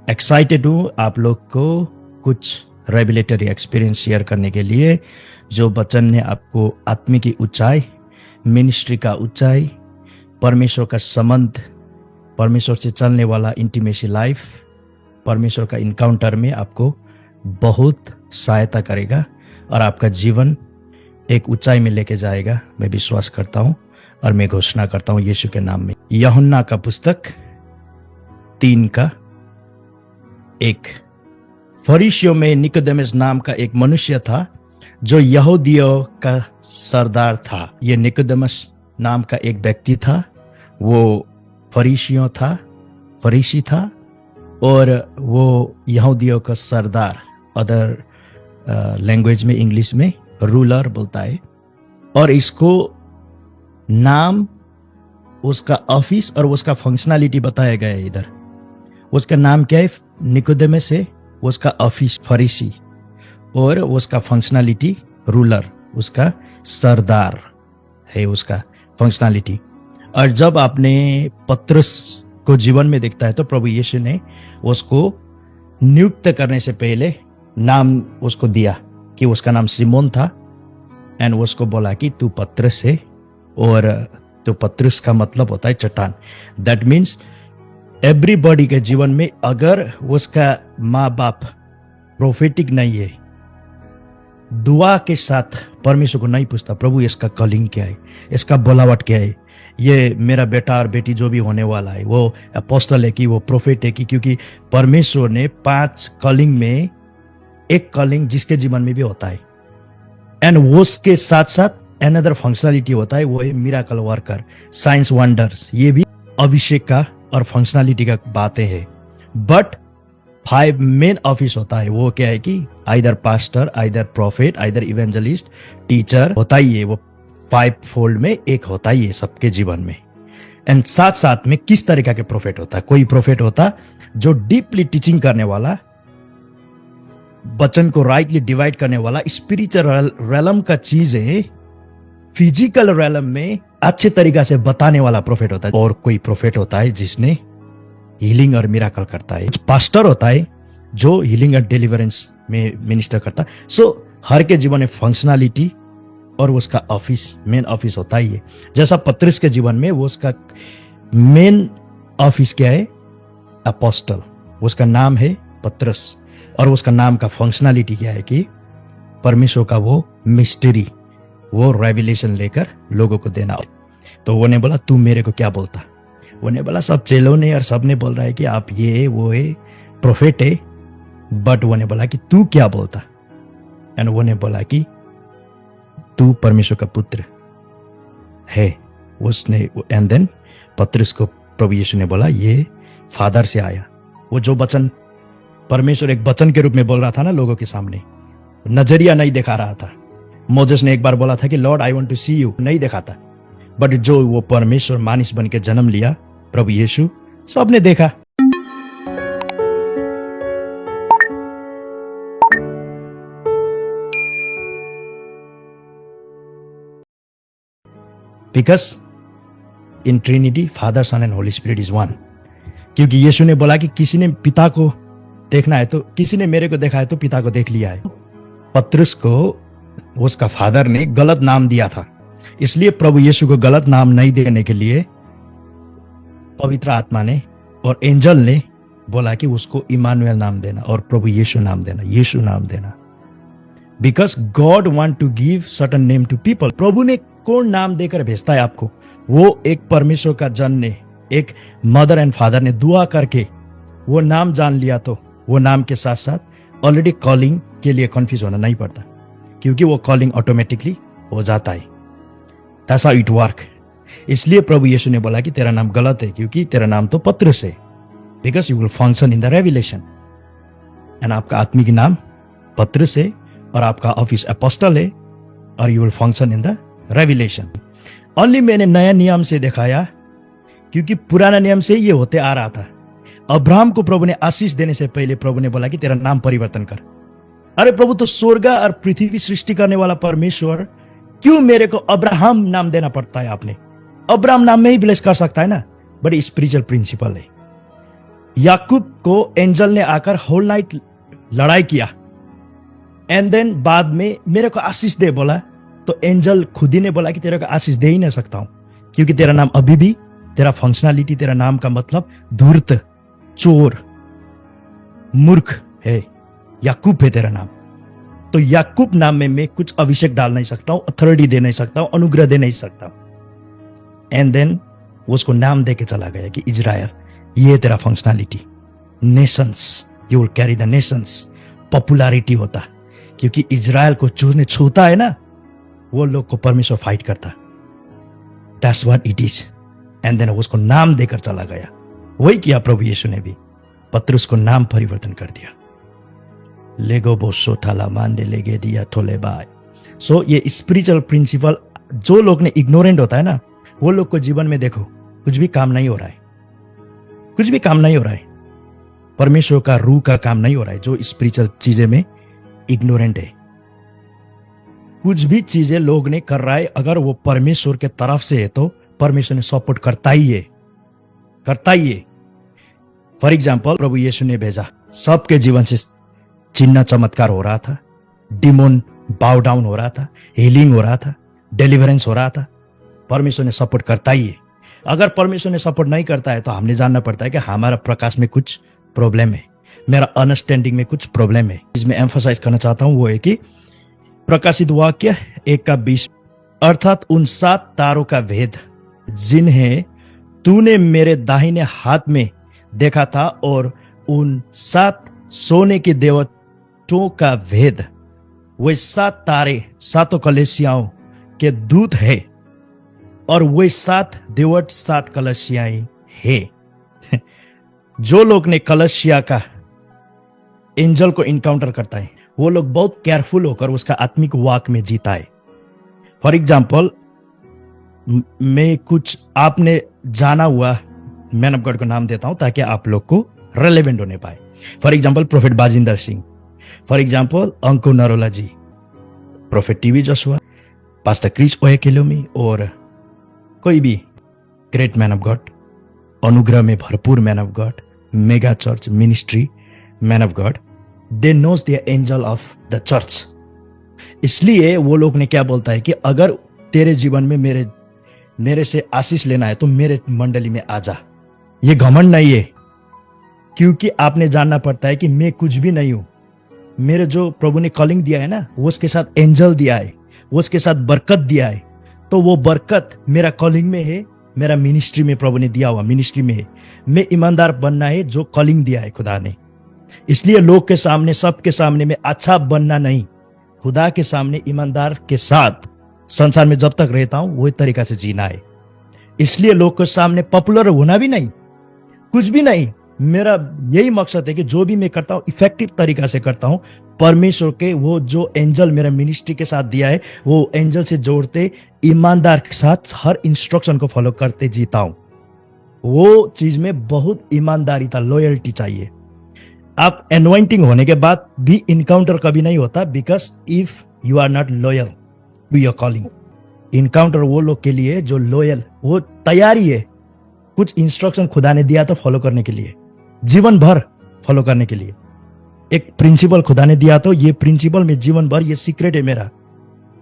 Excited हूँ आप लोग को कुछ रेवलेटरी एक्सपीरियंस शेयर करने के लिए, जो वचन ने आपको आत्मिक की ऊंचाई, मिनिस्ट्री का ऊंचाई, परमेश्वर का संबंध, परमेश्वर से चलने वाला इंटीमेसी लाइफ, परमेश्वर का इनकाउंटर में आपको बहुत सहायता करेगा और आपका जीवन एक ऊंचाई में लेके जाएगा। मैं विश्वास करता हूँ और मैं घोषणा करता हूँ यीशु के नाम में। यूहन्ना का पुस्तक 3:1। फरीसियों में निकोदेमस नाम का एक मनुष्य था जो यहूदियों का सरदार था। यह निकोदेमस नाम का एक व्यक्ति था, वो फरीसी था और वो यहूदियों का सरदार, अदर लैंग्वेज में इंग्लिश में रूलर बोलता है। और इसको नाम, उसका ऑफिस और उसका फंक्शनैलिटी बताया गया है इधर। उसका नाम क्या है? निकोदेमस है, उसका ऑफिस फरीसी और उसका फंक्शनैलिटी रूलर, उसका सरदार है उसका फंक्शनैलिटी। और जब आपने पतरस को जीवन में देखता है तो प्रभु यीशु ने उसको नियुक्त करने से पहले नाम उसको दिया कि उसका नाम सिमोन था। एंड उसको बोला कि तू पतरस है, और तो पतरस का मतलब होता है चट्टान। दैट मीन्स एवरीबॉडी के जीवन में अगर उसका माँ बाप प्रोफेटिक नहीं है, दुआ के साथ परमेश्वर को नहीं पूछता प्रभु इसका कॉलिंग क्या है, इसका बोलावट क्या है, ये मेरा बेटा और बेटी जो भी होने वाला है वो अपोस्टल है कि वो प्रोफेट है कि, क्योंकि परमेश्वर ने 5 कॉलिंग में एक कॉलिंग जिसके जीवन में भी होता है एंड वो उसके साथ साथ अनदर फंक्शनलिटी होता है, वो है मिराकल वर्कर, साइंस वंडर्स। ये भी अभिषेक का और फंक्शनलिटी का बातें हैं। बट 5 मेन ऑफिस होता है। वो क्या है कि either pastor, either profit, either evangelist, teacher होता ही है। वो 5 फोल्ड में एक होता ही है सबके जीवन में। एंड साथ साथ में किस तरीका के प्रोफेट होता है? कोई प्रोफेट होता जो डीपली टीचिंग करने वाला, वचन को राइटली डिवाइड करने वाला, स्पिरिचुअल रेलम का चीजें फिजिकल रेलम में अच्छे तरीका से बताने वाला प्रोफेट होता है। और कोई प्रोफेट होता है जिसने हीलिंग और मिराकल करता है। पास्टर होता है जो हीलिंग और डिलीवरेंस में मिनिस्टर करता है। सो हर के जीवन में फंक्शनैलिटी और उसका ऑफिस, मेन ऑफिस होता ही है। जैसा पतरस के जीवन में वो उसका मेन ऑफिस क्या है? अपोस्टल। उसका नाम है पतरस और उसका नाम का फंक्शनैलिटी क्या है कि परमेश्वर का वो मिस्ट्री, वो रेवलेशन लेकर लोगों को देना। तो वो ने बोला तू मेरे को क्या बोलता? वो ने बोला सब चेलों ने और सब ने बोल रहा है कि आप ये वो है, प्रोफेट है। बट वो ने बोला कि तू क्या बोलता? एंड वो ने बोला कि तू परमेश्वर का पुत्र है। उसने एंड देन पतरस को प्रभु यीशु ने बोला ये फादर से आया। वो जो वचन परमेश्वर एक वचन के रूप में बोल रहा था ना लोगों के सामने, नजरिया नहीं दिखा रहा था। मोजेस ने एक बार बोला था कि Lord I want to see you, नहीं देखा था। बट जो वो परमेश्वर मानिस बन के जन्म लिया, प्रभु यीशु, सबने देखा। Because in trinity father, son and holy spirit is one. क्योंकि यीशु ने बोला कि किसी ने पिता को देखना है तो, किसी ने मेरे को देखा है तो पिता को देख लिया है। पतरस को उसका फादर ने गलत नाम दिया था, इसलिए प्रभु यीशु को गलत नाम नहीं देने के लिए पवित्र आत्मा ने और एंजल ने बोला कि उसको इमानुएल नाम देना और प्रभु यीशु नाम देना, यीशु नाम देना। Because God want to give certain name to people. प्रभु ने कौन नाम देकर भेजता है आपको? वो एक परमेश्वर का जन ने, एक मदर एंड फादर ने दुआ करके वो नाम जान लिया तो वो नाम के साथ साथ ऑलरेडी कॉलिंग के लिए कंफ्यूज होना नहीं पड़ता, क्योंकि वो कॉलिंग ऑटोमेटिकली हो जाता है। That's how it work. इसलिए प्रभु यीशु ने बोला कि तेरा नाम गलत है, क्योंकि तेरा नाम तो पतरस है। Because you will function in the revelation. And आपका आत्मिक नाम पतरस है और आपका ऑफिस अपोस्टल है और you will function in the revelation. Only मैंने नया नियम से दिखाया, क्योंकि पुराना नियम से ये होते आ रहा था। अब्राहम को प्रभु ने आशीष देने से पहले प्रभु ने बोला कि तेरा नाम परिवर्तन कर। अरे प्रभु, तो स्वर्ग और पृथ्वी सृष्टि करने वाला परमेश्वर क्यों मेरे को अब्राहम नाम देना पड़ता है? आपने अब्राहम नाम में ही ब्लेस कर सकता है ना। बड़ी स्पिरिचुअल प्रिंसिपल है। याकूब को एंजल ने आकर होल नाइट लड़ाई किया, एंड देन बाद में मेरे को आशीष दे बोला, तो एंजल खुद ही ने बोला कि तेरे को आशीष दे ही नहीं सकता हूं, क्योंकि तेरा नाम अभी भी, तेरा फंक्शनैलिटी, तेरा नाम का मतलब धूर्त, चोर, मूर्ख है, याकूब है तेरा नाम। तो याकूब नाम में मैं कुछ अभिषेक डाल नहीं सकता हूं, अथॉरिटी दे नहीं सकता हूं, अनुग्रह दे नहीं सकता। एंड देन उसको नाम दे के चला गया कि इजराइल, ये तेरा functionality, Nations, you will carry the Nations, popularity होता, क्योंकि इजराइल को चूने छूता है ना, वो लोग को परमेश्वर फाइट करता। That's what it is. And then उसको नाम देकर चला गया। वही किया प्रभु यीशु ने भी, पतरस को नाम परिवर्तन कर दिया। लेगो बोसो थाला मांडे लेगे दिया थोले बाय। सो ये स्पिरिचुअल प्रिंसिपल जो लोग ने इग्नोरेंट होता है ना, वो लोग को जीवन में देखो कुछ भी काम नहीं हो रहा है, कुछ भी काम नहीं हो रहा है, परमेश्वर का रूह का काम नहीं हो रहा है। जो स्पिरिचुअल चीजें में इग्नोरेंट है, कुछ भी चीजें लोग ने कर रहा है, अगर वो परमेश्वर के तरफ से है तो परमेश्वर ने सपोर्ट करता ही है, करता ही है। फॉर एग्जाम्पल प्रभु यीशु ने भेजा, सबके जीवन से चिन्ह चमत्कार हो रहा था, डिमोन बाउ डाउन हो रहा था, हीलिंग हो रहा था, डिलीवरेंस हो रहा था, परमेश्वर ने सपोर्ट करता ही है। अगर परमेश्वर ने सपोर्ट नहीं करता है तो हमने जानना पड़ता है कि हमारा प्रकाश में कुछ प्रॉब्लम है, मेरा अंडरस्टैंडिंग में कुछ प्रॉब्लम है। इसमें एम्फसाइज करना चाहता हूं वो है कि प्रकाशित वाक्य 1:20, अर्थात उन 7 तारों का भेद जिन्हें तूने मेरे दाहिने हाथ में देखा था, और उन 7 सोने के देवतों का भेद, वे 7 तारे 7 कलसियाओं के दूत है, और वे 7 देवट 7 कलसियाएं है। जो लोग ने कलसिया का एंजल को इनकाउंटर करता है, वो लोग बहुत केयरफुल होकर उसका आत्मिक वाक में जीता है। फॉर एग्जाम्पल, मैं कुछ आपने जाना हुआ मैन ऑफ गॉड को नाम देता हूं ताकि आप लोग को रेलेवेंट होने पाए। For example prophet Bajinder Singh, for example Anku Narola ji, prophet TB Joshua, pastor Chris Oyakhilome, और कोई भी ग्रेट मैन ऑफ गॉड, अनुग्रह में भरपूर man of God, mega church ministry man of God, they knows the angel of the church. इसलिए वो लोग ने क्या बोलता है कि अगर तेरे जीवन में मेरे से आशीष लेना है तो मेरे मंडली में आ जा। ये घमंड नहीं है, क्योंकि आपने जानना पड़ता है कि मैं कुछ भी नहीं हूं। मेरे जो प्रभु ने कॉलिंग दिया है ना, वो उसके साथ एंजल दिया है, वो उसके साथ बरकत दिया है, तो वो बरकत मेरा कॉलिंग में है, मेरा मिनिस्ट्री में प्रभु ने दिया हुआ मिनिस्ट्री में है। मैं ईमानदार बनना है जो कॉलिंग दिया है खुदा ने। इसलिए लोग के सामने, सबके सामने में अच्छा बनना नहीं, खुदा के सामने ईमानदार के साथ संसार में जब तक रहता हूं वही तरीका से जीना है। इसलिए लोग के सामने पॉपुलर होना भी नहीं, कुछ भी नहीं। मेरा यही मकसद है कि जो भी मैं करता हूं इफेक्टिव तरीका से करता हूं। परमेश्वर के वो जो एंजल मेरा मिनिस्ट्री के साथ दिया है, वो एंजल से जोड़ते ईमानदार के साथ हर इंस्ट्रक्शन को फॉलो करते जीता हूं। वो चीज में बहुत ईमानदारी था, लॉयल्टी चाहिए। आप एनवाइंटिंग होने के बाद भी इनकाउंटर कभी नहीं होता, because if you are not loyal to your calling. Encounter वो लोग के लिए जो लॉयल, वो तैयारी है कुछ इंस्ट्रक्शन खुदा ने दिया तो फॉलो करने के लिए, जीवन भर फॉलो करने के लिए। एक प्रिंसिपल खुदा ने दिया तो ये प्रिंसिपल में जीवन भर, ये सीक्रेट है मेरा,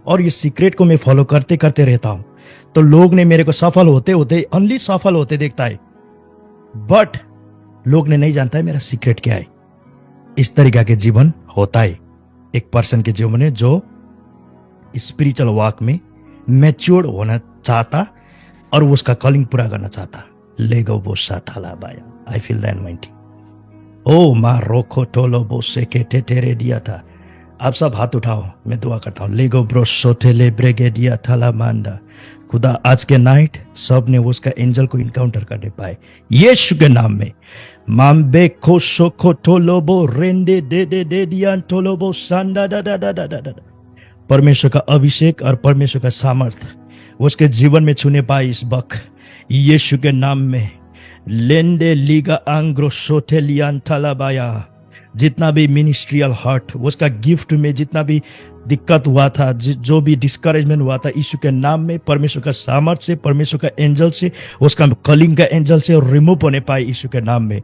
और ये सीक्रेट को मैं फॉलो करते करते रहता हूं। तो लोग ने मेरे को सफल होते होते, ओनली सफल होते देखता है, बट लोग ने नहीं जानता है मेरा सीक्रेट क्या है। इस तरीका के जीवन होता है एक पर्सन के जीवन में जो स्पिरिचुअल वॉक में मैच्योर होना चाहता और उसका कॉलिंग पूरा करना चाहता। लेगो बोसा थाला बाया, आई फील द एनवाइंटिंग। ओ मा रोको टोलो बोसे के टेरे दिया था। आप सब हाथ उठाओ, मैं दुआ करता हूँ। लेगो ब्रोसोटेले ब्रेगेडिया थाला मांडा। खुदा आज के नाइट सब ने उसका एंजल को इनकाउंटर करने पाए यीशु के नाम में। माम्बे कोसो कोटोलोबो रेंडे दे दे दे दिया टोलोबो सांडा दा दा दा दा दा दा। परमेश्वर का अभिषेक और परमेश्वर का सामर्थ उसके जीवन में छूने पाए इस वक्त यीशु के नाम में। लेंडे लीगा आंग्रो सोटेलियन थालाबाया। जितना भी मिनिस्ट्रियल हार्ट, उसका गिफ्ट में जितना भी दिक्कत हुआ था, जो भी डिस्करेजमेंट हुआ था, यीशु के नाम में परमेश्वर का सामर्थ से, परमेश्वर का एंजल से, उसका कलिंग का एंजल से रिमूव होने पाए यीशु के नाम में।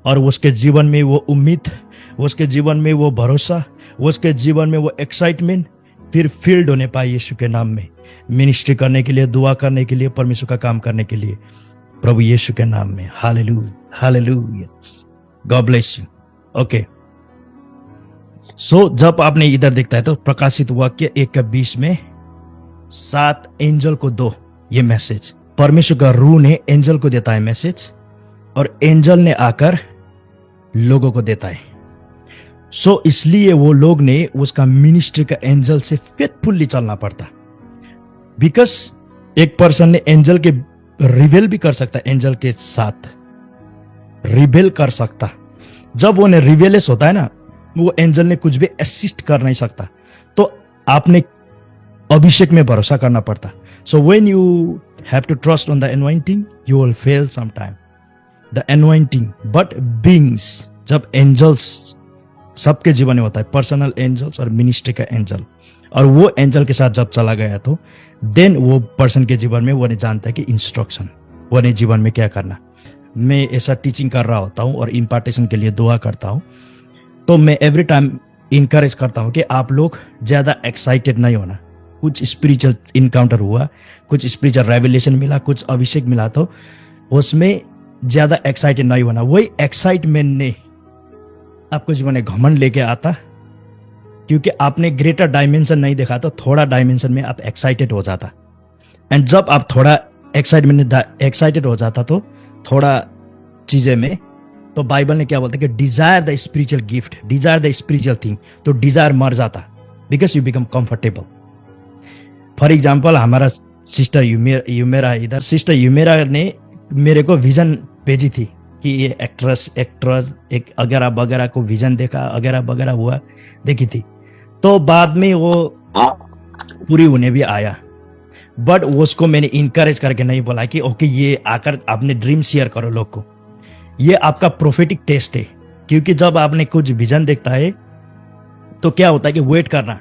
और उसके जीवन में वो उम्मीद, उसके जीवन में वो भरोसा, उसके जीवन में वो एक्साइटमेंट फिर फील्ड होने पाए यीशु के नाम में, मिनिस्ट्री करने के लिए, दुआ करने के लिए, परमेश्वर का काम करने के लिए, प्रभु यीशु के नाम में। Hallelujah, hallelujah, God bless you. Okay, so जब आपने इधर देखता है तो प्रकाशित वाक्य 1:20 में 7 एंजल को दो, ये मैसेज परमेश्वर का रूह ने एंजल को देता है मैसेज, और एंजल ने आकर लोगों को देता है। सो इसलिए वो लोग ने उसका मिनिस्ट्री का एंजल से फेथफुल्ली चलना पड़ता, बिकॉज एक पर्सन ने एंजल के रिवेल भी कर सकता, एंजल के साथ रिवेल कर सकता। जब वो रिवेलेस होता है ना, वो एंजल ने कुछ भी असिस्ट कर नहीं सकता, तो आपने अभिषेक में भरोसा करना पड़ता। So when you have to trust on the anointing, you will fail some time the anointing, but beings, जब एंजल्स सबके जीवन में होता है, पर्सनल एंजल्स और मिनिस्ट्री का एंजल, और वो एंजल के साथ जब चला गया तो देन वो पर्सन के जीवन में वो नहीं जानता है कि इंस्ट्रक्शन, वो नहीं जीवन में क्या करना। मैं ऐसा टीचिंग कर रहा होता हूँ और इम्पार्टेशन के लिए दुआ करता हूँ, तो मैं एवरी टाइम इनकरेज करता हूँ कि आप लोग ज्यादा एक्साइटेड नहीं होना। कुछ स्पिरिचुअल इनकाउंटर हुआ, कुछ स्पिरिचुअल रेवलेशन मिला, कुछ अभिषेक मिला, तो उसमें ज्यादा एक्साइटेड नहीं होना। वही एक्साइटमेंट ने आपको जीवन में घमंड लेके आता, क्योंकि आपने ग्रेटर डायमेंशन नहीं देखा, तो थोड़ा डायमेंशन में आप एक्साइटेड हो जाता, एंड जब आप थोड़ा एक्साइटेड हो जाता तो थोड़ा चीजें में, तो बाइबल ने क्या बोलता है कि Dzire the spiritual gift, Dzire the spiritual thing, तो डिजायर मर जाता, because you become comfortable. For example, हमारा सिस्टर यूमेरा, इधर सिस्टर यूमेरा ने मेरे को विजन भेजी थी कि ये एक्टर एक अगैरह बगैरह को विजन देखा, अगैरह बगैरह हुआ देखी थी, तो बाद में वो पूरी होने भी आया, बट उसको मैंने इनकरेज करके नहीं बोला कि ओके ये आकर आपने ड्रीम शेयर करो लोग को, ये आपका प्रोफेटिक टेस्ट है। क्योंकि जब आपने कुछ विजन देखता है तो क्या होता है कि वेट करना,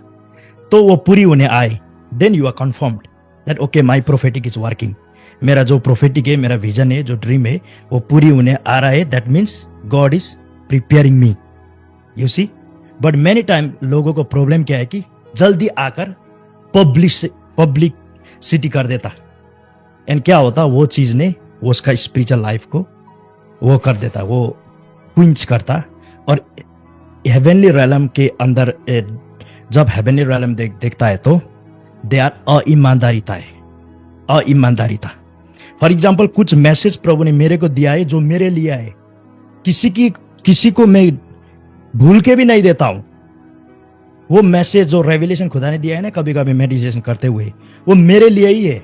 तो वो पूरी होने आए, then you are confirmed that okay my prophetic is working, मेरा जो प्रोफेटिक है, मेरा विजन है, जो ड्रीम है, वो पूरी होने आ रहा है, that means God is preparing me, you see. But many time लोगों को प्रॉब्लम क्या है कि जल्दी आकर पब्लिसिटी कर देता, एंड क्या होता, वो चीज ने उसका स्पिरिचुअल लाइफ को वो कर देता, वो क्विंच करता। और हेवनली रैलम के अंदर जब हेवनली रैलम देखता है तो दे आर अईमानदारीता है, अईमानदारीता। फॉर एग्जाम्पल, कुछ मैसेज प्रभु ने मेरे को दिया है जो मेरे लिए है, किसी को मैं भूल के भी नहीं देता हूं। वो मैसेज जो रेवलेशन खुदा ने दिया है ना, कभी कभी मेडिटेशन करते हुए, वो मेरे लिए ही है।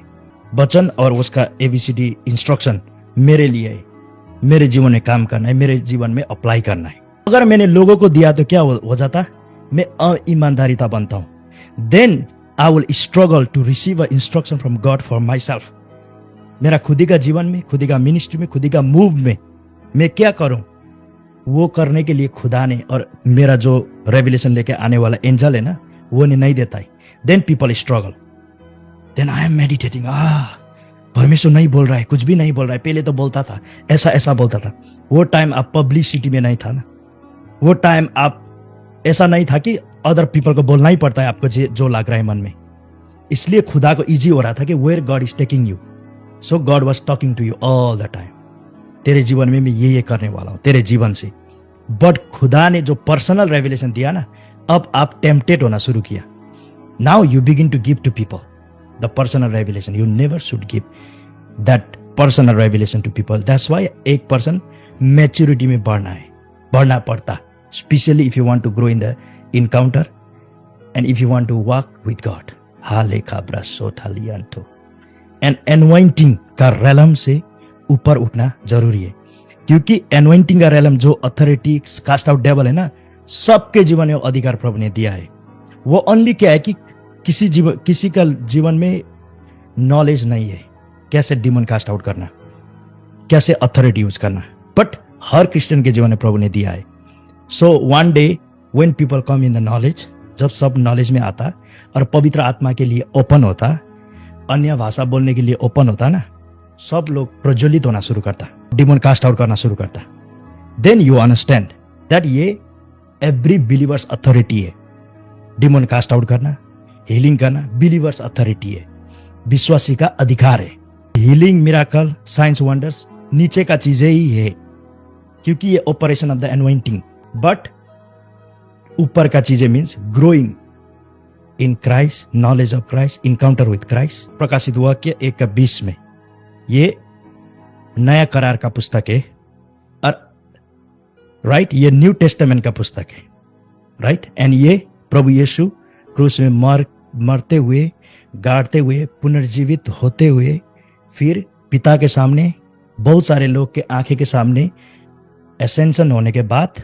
वचन और उसका एबीसीडी इंस्ट्रक्शन मेरे लिए है, मेरे जीवन में काम करना है, मेरे जीवन में अप्लाई करना है। अगर मैंने लोगों को दिया तो क्या हो जाता, मैं अईमानदारीता बनता हूं। Then I will struggle to receive a instruction from God for myself. मेरा खुदी का जीवन में, खुदी का मिनिस्ट्री में, खुदी का मूव में मैं क्या करूं, वो करने के लिए खुदा ने और मेरा जो रेवलेशन लेके आने वाला एंजल है ना, वो नहीं देता है। Then people struggle, then I am meditating, परमेश्वर नहीं बोल रहा है, कुछ भी नहीं बोल रहा है, पहले तो बोलता था, ऐसा ऐसा बोलता था। वो टाइम आप पब्लिसिटी में नहीं था ना, वो टाइम आप ऐसा नहीं था कि अदर पीपल को बोलना ही पड़ता है आपको जो लग रहा है मन में। इसलिए खुदा को इजी हो रहा था कि where God is taking you, so God was talking to you all the time. तेरे जीवन में मैं ये करने वाला हूं तेरे जीवन से। बट खुदा ने जो पर्सनल रेवलेशन दिया ना, अब आप टेम्पटेड होना शुरू किया। Now you begin to give to people the personal revelation. You never should give that personal revelation to people. That's why एक पर्सन मैच्योरिटी में बढ़ना पड़ता, specially if you want to grow in the encounter and if you want to walk with God. And anointing का realm से ऊपर उठना जरूरी है, क्योंकि एनवाइंटिंग का रेलम जो अथॉरिटी कास्ट आउट डेवल है ना, सबके जीवन में अधिकार प्रभु ने दिया है। वो ओनली क्या है कि किसी का जीवन में नॉलेज नहीं है कैसे डिमन कास्ट आउट करना, कैसे अथॉरिटी यूज करना, बट हर क्रिश्चियन के जीवन में प्रभु ने दिया है। So one day when people come in the knowledge, जब सब नॉलेज में आता और पवित्र आत्मा के लिए ओपन होता, अन्य भाषा बोलने के लिए ओपन होता ना, सब लोग प्रज्वलित होना शुरू करता, डिमन कास्ट आउट करना शुरू करता। देन यू अंडरस्टैंड दैट ये एवरी बिलीवर्स अथॉरिटी है। डिमोन कास्ट आउट करना, हीलिंग करना बिलीवर्स अथॉरिटी है, विश्वासी का अधिकार है। हीलिंग, मिराकल, साइंस, वंडर्स नीचे का चीजें ही है, क्योंकि ये ऑपरेशन ऑफ द एनवाइंटिंग। बट ऊपर का चीजें means growing in Christ, knowledge of Christ, encounter with Christ. प्रकाशित हुआ कि 1:20 में ये नया करार का पुस्तक है, और राइट ये न्यू टेस्टामेंट का पुस्तक है, राइट। एंड ये प्रभु यीशु क्रूस में मरते हुए, गाड़ते हुए, पुनर्जीवित होते हुए, फिर पिता के सामने, बहुत सारे लोग के आंखें के सामने एसेंशन होने के बाद,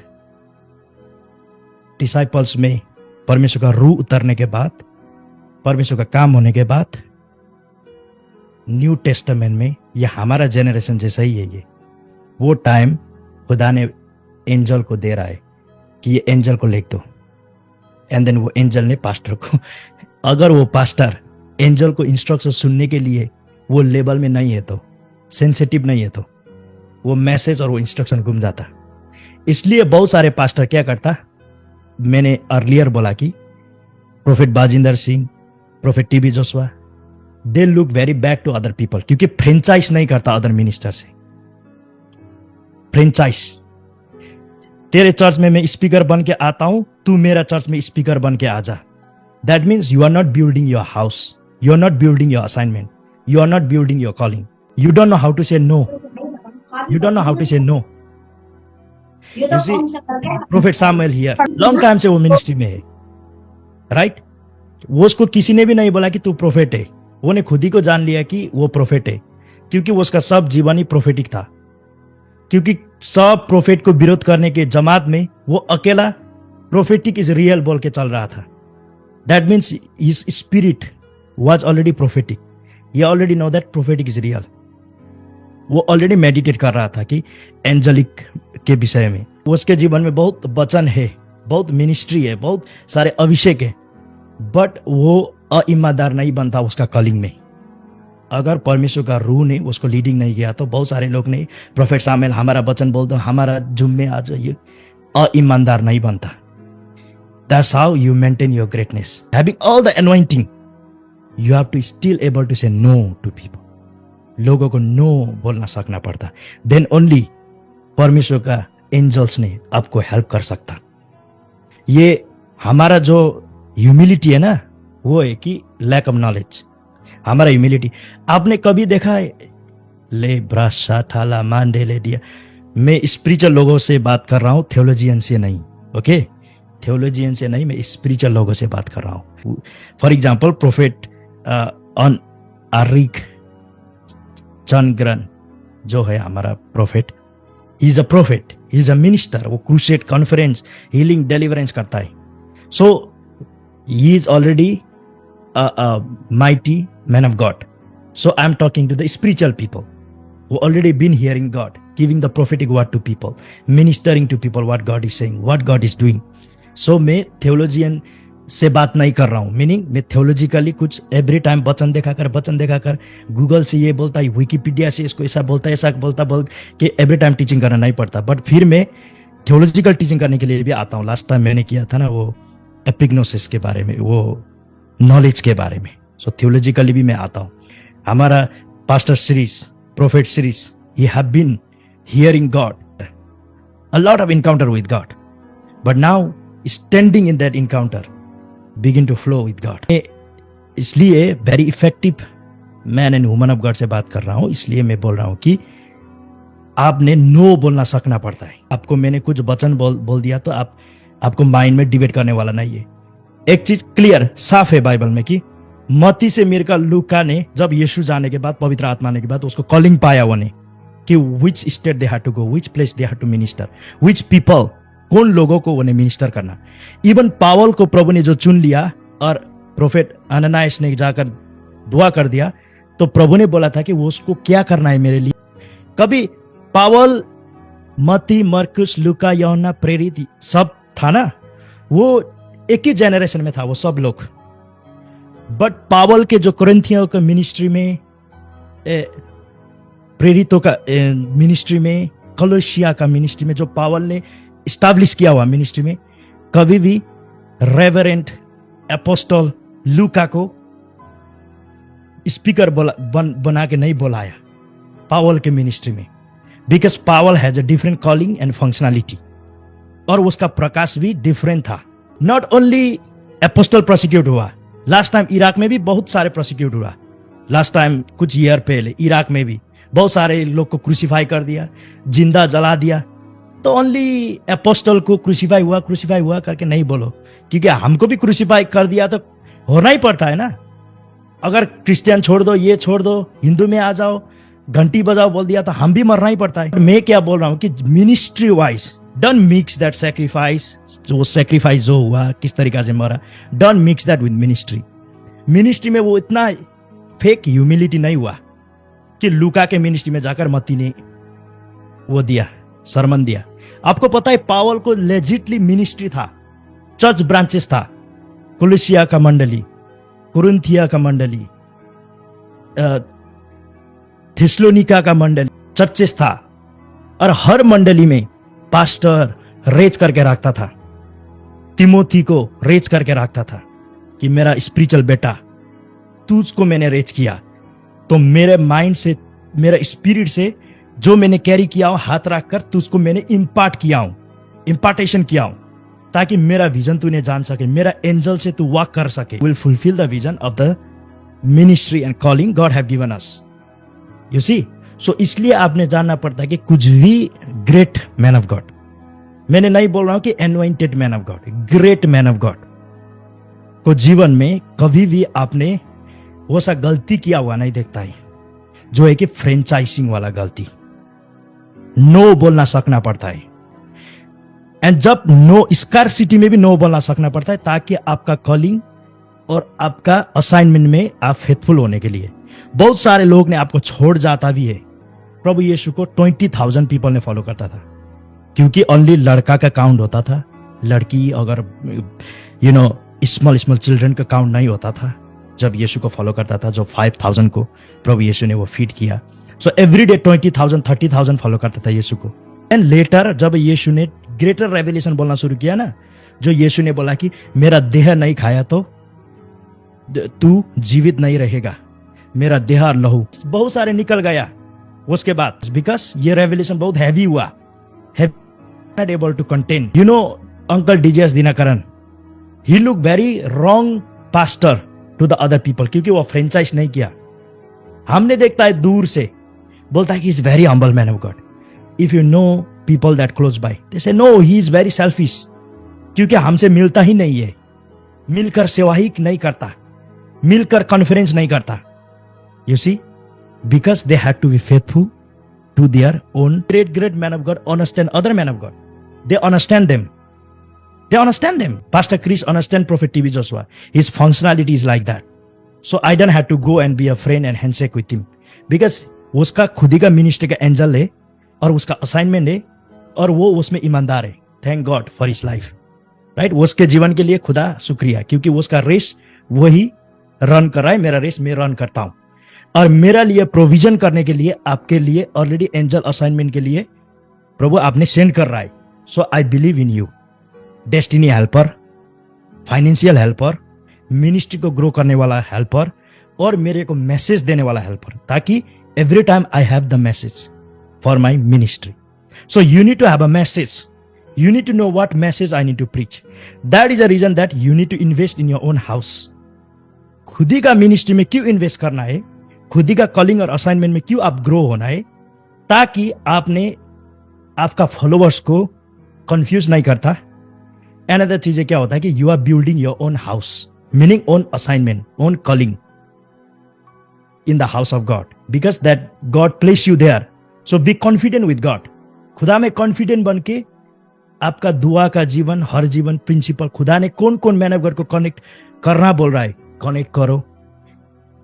डिसाइपल्स में परमेश्वर का रूह उतरने के बाद, परमेश्वर का काम होने के बाद, न्यू टेस्टामेंट में ये हमारा जेनरेशन जैसा ही है। ये वो टाइम खुदा ने एंजल को दे रहा है कि ये एंजल को लिख दो, एंड देन वो एंजल ने पास्टर को, अगर वो पास्टर एंजल को इंस्ट्रक्शन सुनने के लिए वो लेवल में नहीं है, तो सेंसिटिव नहीं है, तो वो मैसेज और वो इंस्ट्रक्शन गुम जाता। इसलिए बहुत सारे पास्टर क्या करता, मैंने अर्लियर बोला कि prophet Bajinder Singh, prophet TB Joshua, they look very bad to other people, क्योंकि फ्रेंचाइज नहीं करता अदर मिनिस्टर से। फ्रेंचाइज, तेरे चर्च में मैं स्पीकर बन के आता हूं, तू मेरा चर्च में स्पीकर बन के आ जा। That means you are not building your house, you are not building your assignment, you are not building your calling, you don't know how to say no, you don't know how to say no. You see, Prophet Samuel here, long time से वो ministry में है, right. वो उसको किसी ने भी नहीं बोला कि तू प्रोफेट है, वो ने खुद ही को जान लिया कि वो प्रोफेट है, क्योंकि उसका सब जीवन ही प्रोफेटिक था। क्योंकि सब प्रोफेट को विरोध करने के जमात में वो अकेला प्रोफेटिक इज रियल बोल के चल रहा था। That means his spirit was already prophetic, he already know that prophetic is real. वो ऑलरेडी मेडिटेट कर रहा था कि एंजेलिक के विषय में। उसके जीवन में बहुत वचन है, बहुत मिनिस्ट्री है, बहुत सारे अभिषेक है, बट वो अईमानदार नहीं बनता उसका कॉलिंग में। अगर परमेश्वर का रूह ने उसको लीडिंग नहीं किया, तो बहुत सारे लोग ने प्रोफेट सामुएल हमारा वचन बोल दो, हमारा जुम में आ जाइए, अईमानदार नहीं बनता। That's how you maintain your greatness. Having all the anointing, you have to still able to say no to people. लोगों को नो बोलना सीखना पड़ता, देन ओनली परमेश्वर का एंजल्स ने आपको हेल्प कर सकता। ये हमारा जो ह्यूमिलिटी है ना, वो है कि लैक ऑफ नॉलेज। हमारा ह्यूमिलिटी आपने कभी देखा है, ले ब्राशा थाला मांडे ले दिया। मैं स्पिरिचुअल लोगों से बात कर रहा हूँ, थियोलॉजियन से नहीं, ओके। थियोलॉजियन से नहीं, मैं स्पिरिचुअल लोगों से बात कर रहा हूँ। फॉर एग्जाम्पल प्रोफेट ऑन आरिक चंद्रग्रहण जो है हमारा prophet, he is a prophet, he is a minister. वो क्रूसेड, कॉन्फ्रेंस, हीलिंग, डिलीवरेंस करता है। So he is already mighty man of God. So I am talking to the spiritual people who already been hearing God, giving the prophetic word to people, ministering to people what God is saying, what God is doing. So मैं theologian से बात नहीं कर रहा हूँ, meaning मैं theologically कुछ every time वचन दिखाकर गूगल से ये बोलता है, विकिपीडिया से इसको ऐसा बोलता बोल के एवरी टाइम टीचिंग करना नहीं पड़ता। बट फिर मैं थियोलॉजिकल टीचिंग करने के लिए भी आता हूँ। लास्ट टाइम मैंने किया था ना वो एपिग्नोसिस के बारे में, वो नॉलेज के बारे में। सो थियोलॉजिकली भी मैं आता हूँ। हमारा pastor series, prophet series, he have been hearing God, a lot of encounter with God, but now standing in that encounter begin to flow with God. इसलिए very effective man and woman of God से बात कर रहा हूँ। इसलिए मैं बोल रहा हूँ कि आपने नो बोलना सीखना पड़ता है। आपको मैंने कुछ वचन बोल दिया तो आपको माइंड में डिबेट करने वाला नहीं है। एक चीज क्लियर साफ है बाइबल में कि मत्ती से मिरका लूका ने जब यीशु जाने के बाद, पवित्र आत्मा आने के बाद उसको कॉलिंग पाया वो ने कि which state they had to go, which place they had to minister, which people, कौन लोगों को उन्हें मिनिस्टर करना। इवन पावल को प्रभु ने जो चुन लिया और प्रोफेट अननायास ने जाकर दुआ कर दिया, तो प्रभु ने बोला था कि वो उसको क्या करना है मेरे लिए। कभी पावल, मत्ती, मरकुस, लूका, यूहन्ना, प्रेरित सब था ना, वो एक ही जेनरेशन में था वो सब लोग। बट पावल के जो कोरिन्थियों का मिनिस्ट्री में, प्रेरितों का मिनिस्ट्री में, कलोसिया का मिनिस्ट्री में जो पावल ने इस्टेब्लिश किया हुआ मिनिस्ट्री में कभी भी रेवरेंट एपोस्टल लूका को स्पीकर बना के नहीं बुलाया पावल के मिनिस्ट्री में, बिकॉज पावल has a different calling and functionality, और उसका प्रकाश भी डिफरेंट था। नॉट ओनली एपोस्टल प्रोसिक्यूट हुआ, लास्ट टाइम इराक में भी बहुत सारे प्रोसिक्यूट हुआ, लास्ट टाइम कुछ ईयर पहले इराक में भी बहुत सारे लोग को क्रूसीफाई कर दिया, जिंदा जला दिया। तो ओनली एपोस्टल को क्रूसीफाई हुआ करके नहीं बोलो, क्योंकि हमको भी क्रूसीफाई कर दिया तो होना ही पड़ता है ना। अगर क्रिश्चियन छोड़ दो, ये छोड़ दो, हिंदू में आ जाओ, घंटी बजाओ बोल दिया तो हम भी मरना ही पड़ता है। मैं क्या बोल रहा हूं कि ministry wise don't mix that sacrifice, जो सैक्रिफाइस जो हुआ किस तरीका से मरा, don't mix that with ministry. Ministry में वो इतना फेक ह्यूमिलिटी नहीं हुआ कि लूका के मिनिस्ट्री में जाकर मत्ती ने वो दिया, सरमन दिया। आपको पता है पावल को लेजिटली मिनिस्ट्री था, चर्च ब्रांचेस था, कोलोसिया का मंडली, कुरिन्थिया का मंडली, थेसलोनिका का मंडली, चर्चेस था, और हर मंडली में पास्टर रेज करके रखता था, तिमोथी को रेज करके रखता था कि मेरा स्पिरिचुअल बेटा तुझको मैंने रेज किया, तो मेरे माइंड से, मेरा स्पिरिट से जो मैंने कैरी किया हूं हाथ रखकर तुझको मैंने इम्पार्ट किया हूं, इम्पार्टेशन किया हूं, ताकि मेरा विजन तूने जान सके, मेरा एंजल से तू वॉक कर सके। Will fulfil the vision of the ministry and calling God have given us, you see. So इसलिए आपने जानना पड़ता है कि कुछ भी ग्रेट मैन ऑफ गॉड, मैंने नहीं बोल रहा हूं कि anointed man of God, great man of God को जीवन में कभी भी आपने वो सा गलती किया हुआ नहीं देखता है, जो है कि फ्रेंचाइजिंग वाला गलती। नो बोलना सीखना पड़ता है, एंड जब नो, स्कार्सिटी में भी नो बोलना सीखना पड़ता है, ताकि आपका कॉलिंग और आपका असाइनमेंट में आप फेथफुल होने के लिए। बहुत सारे लोग ने आपको छोड़ जाता भी है। प्रभु यीशु को 20,000 पीपल ने फॉलो करता था, क्योंकि ओनली लड़का का काउंट होता था, लड़की अगर स्मॉल चिल्ड्रन का काउंट नहीं होता था। जब यीशु को फॉलो करता था, जो 5,000 को प्रभु यीशु ने वो फीड किया, सो एवरी डे 20,000 30,000 फॉलो करता था यीशु को। एंड लेटर जब यीशु ने ग्रेटर रेवलेशन बोलना शुरू किया ना, जो यीशु ने बोला कि मेरा देह नहीं खाया तो तू जीवित नहीं रहेगा, मेरा देह और लहू, बहुत सारे निकल गया उसके बाद, बिकॉज ये रेवलेशन बहुत हैवी हुआ, not able to contain. You know uncle DGS Dinakaran, he look very wrong pastor to the other people, क्योंकि वो फ्रेंचाइज नहीं किया। हमने देखता है दूर से, बोलता है कि is very humble man of God. If you know people that close by, they say no he is very selfish, क्योंकि हमसे मिलता ही नहीं है, मिलकर सेवा ही नहीं करता, मिलकर कॉन्फ्रेंस नहीं करता। You see, because they had to be faithful to their own. Great man of God understand other man of God, they understand them, they understand them. Pastor Chris understand Prophet TB Joshua. His functionality is like that. So I don't have to go and be a friend and handshake with him, because उसका खुद ही का ministry का angel है और उसका assignment है और वो उसमें ईमानदार है। Thank God for his life, right. उसके जीवन के लिए खुदा शुक्रिया, क्योंकि उसका रेस वही रन कर रहा है, मेरा रेस मैं रन करता हूं, और मेरा लिए प्रोविजन करने के लिए, आपके लिए ऑलरेडी एंजल असाइनमेंट के लिए प्रभु आपने सेंड कर रहा है। So I believe in you, destiny helper, financial helper, ministry को ग्रो करने वाला हेल्पर, और मेरे को मैसेज देने वाला हेल्पर, ताकि every time I have the message for my ministry. So you need to have a message, you need to know what message I need to preach. That is a reason that you need to invest in your own house. खुद ही का ministry में क्यों invest करना है, खुद ही का कॉलिंग और असाइनमेंट में क्यों आप ग्रो होना है, ताकि आपने आपका फॉलोअर्स को कंफ्यूज नहीं करता। Another चीज क्या होता है कि you are building your own house, meaning own assignment, own calling in the house of God, because that God place you there. So be confident with God, खुदा में कॉन्फिडेंट बन के आपका दुआ का जीवन, हर जीवन प्रिंसिपल, खुदा ने कौन कौन मैन ऑफ गॉड को कनेक्ट करना बोल रहा है, कनेक्ट करो।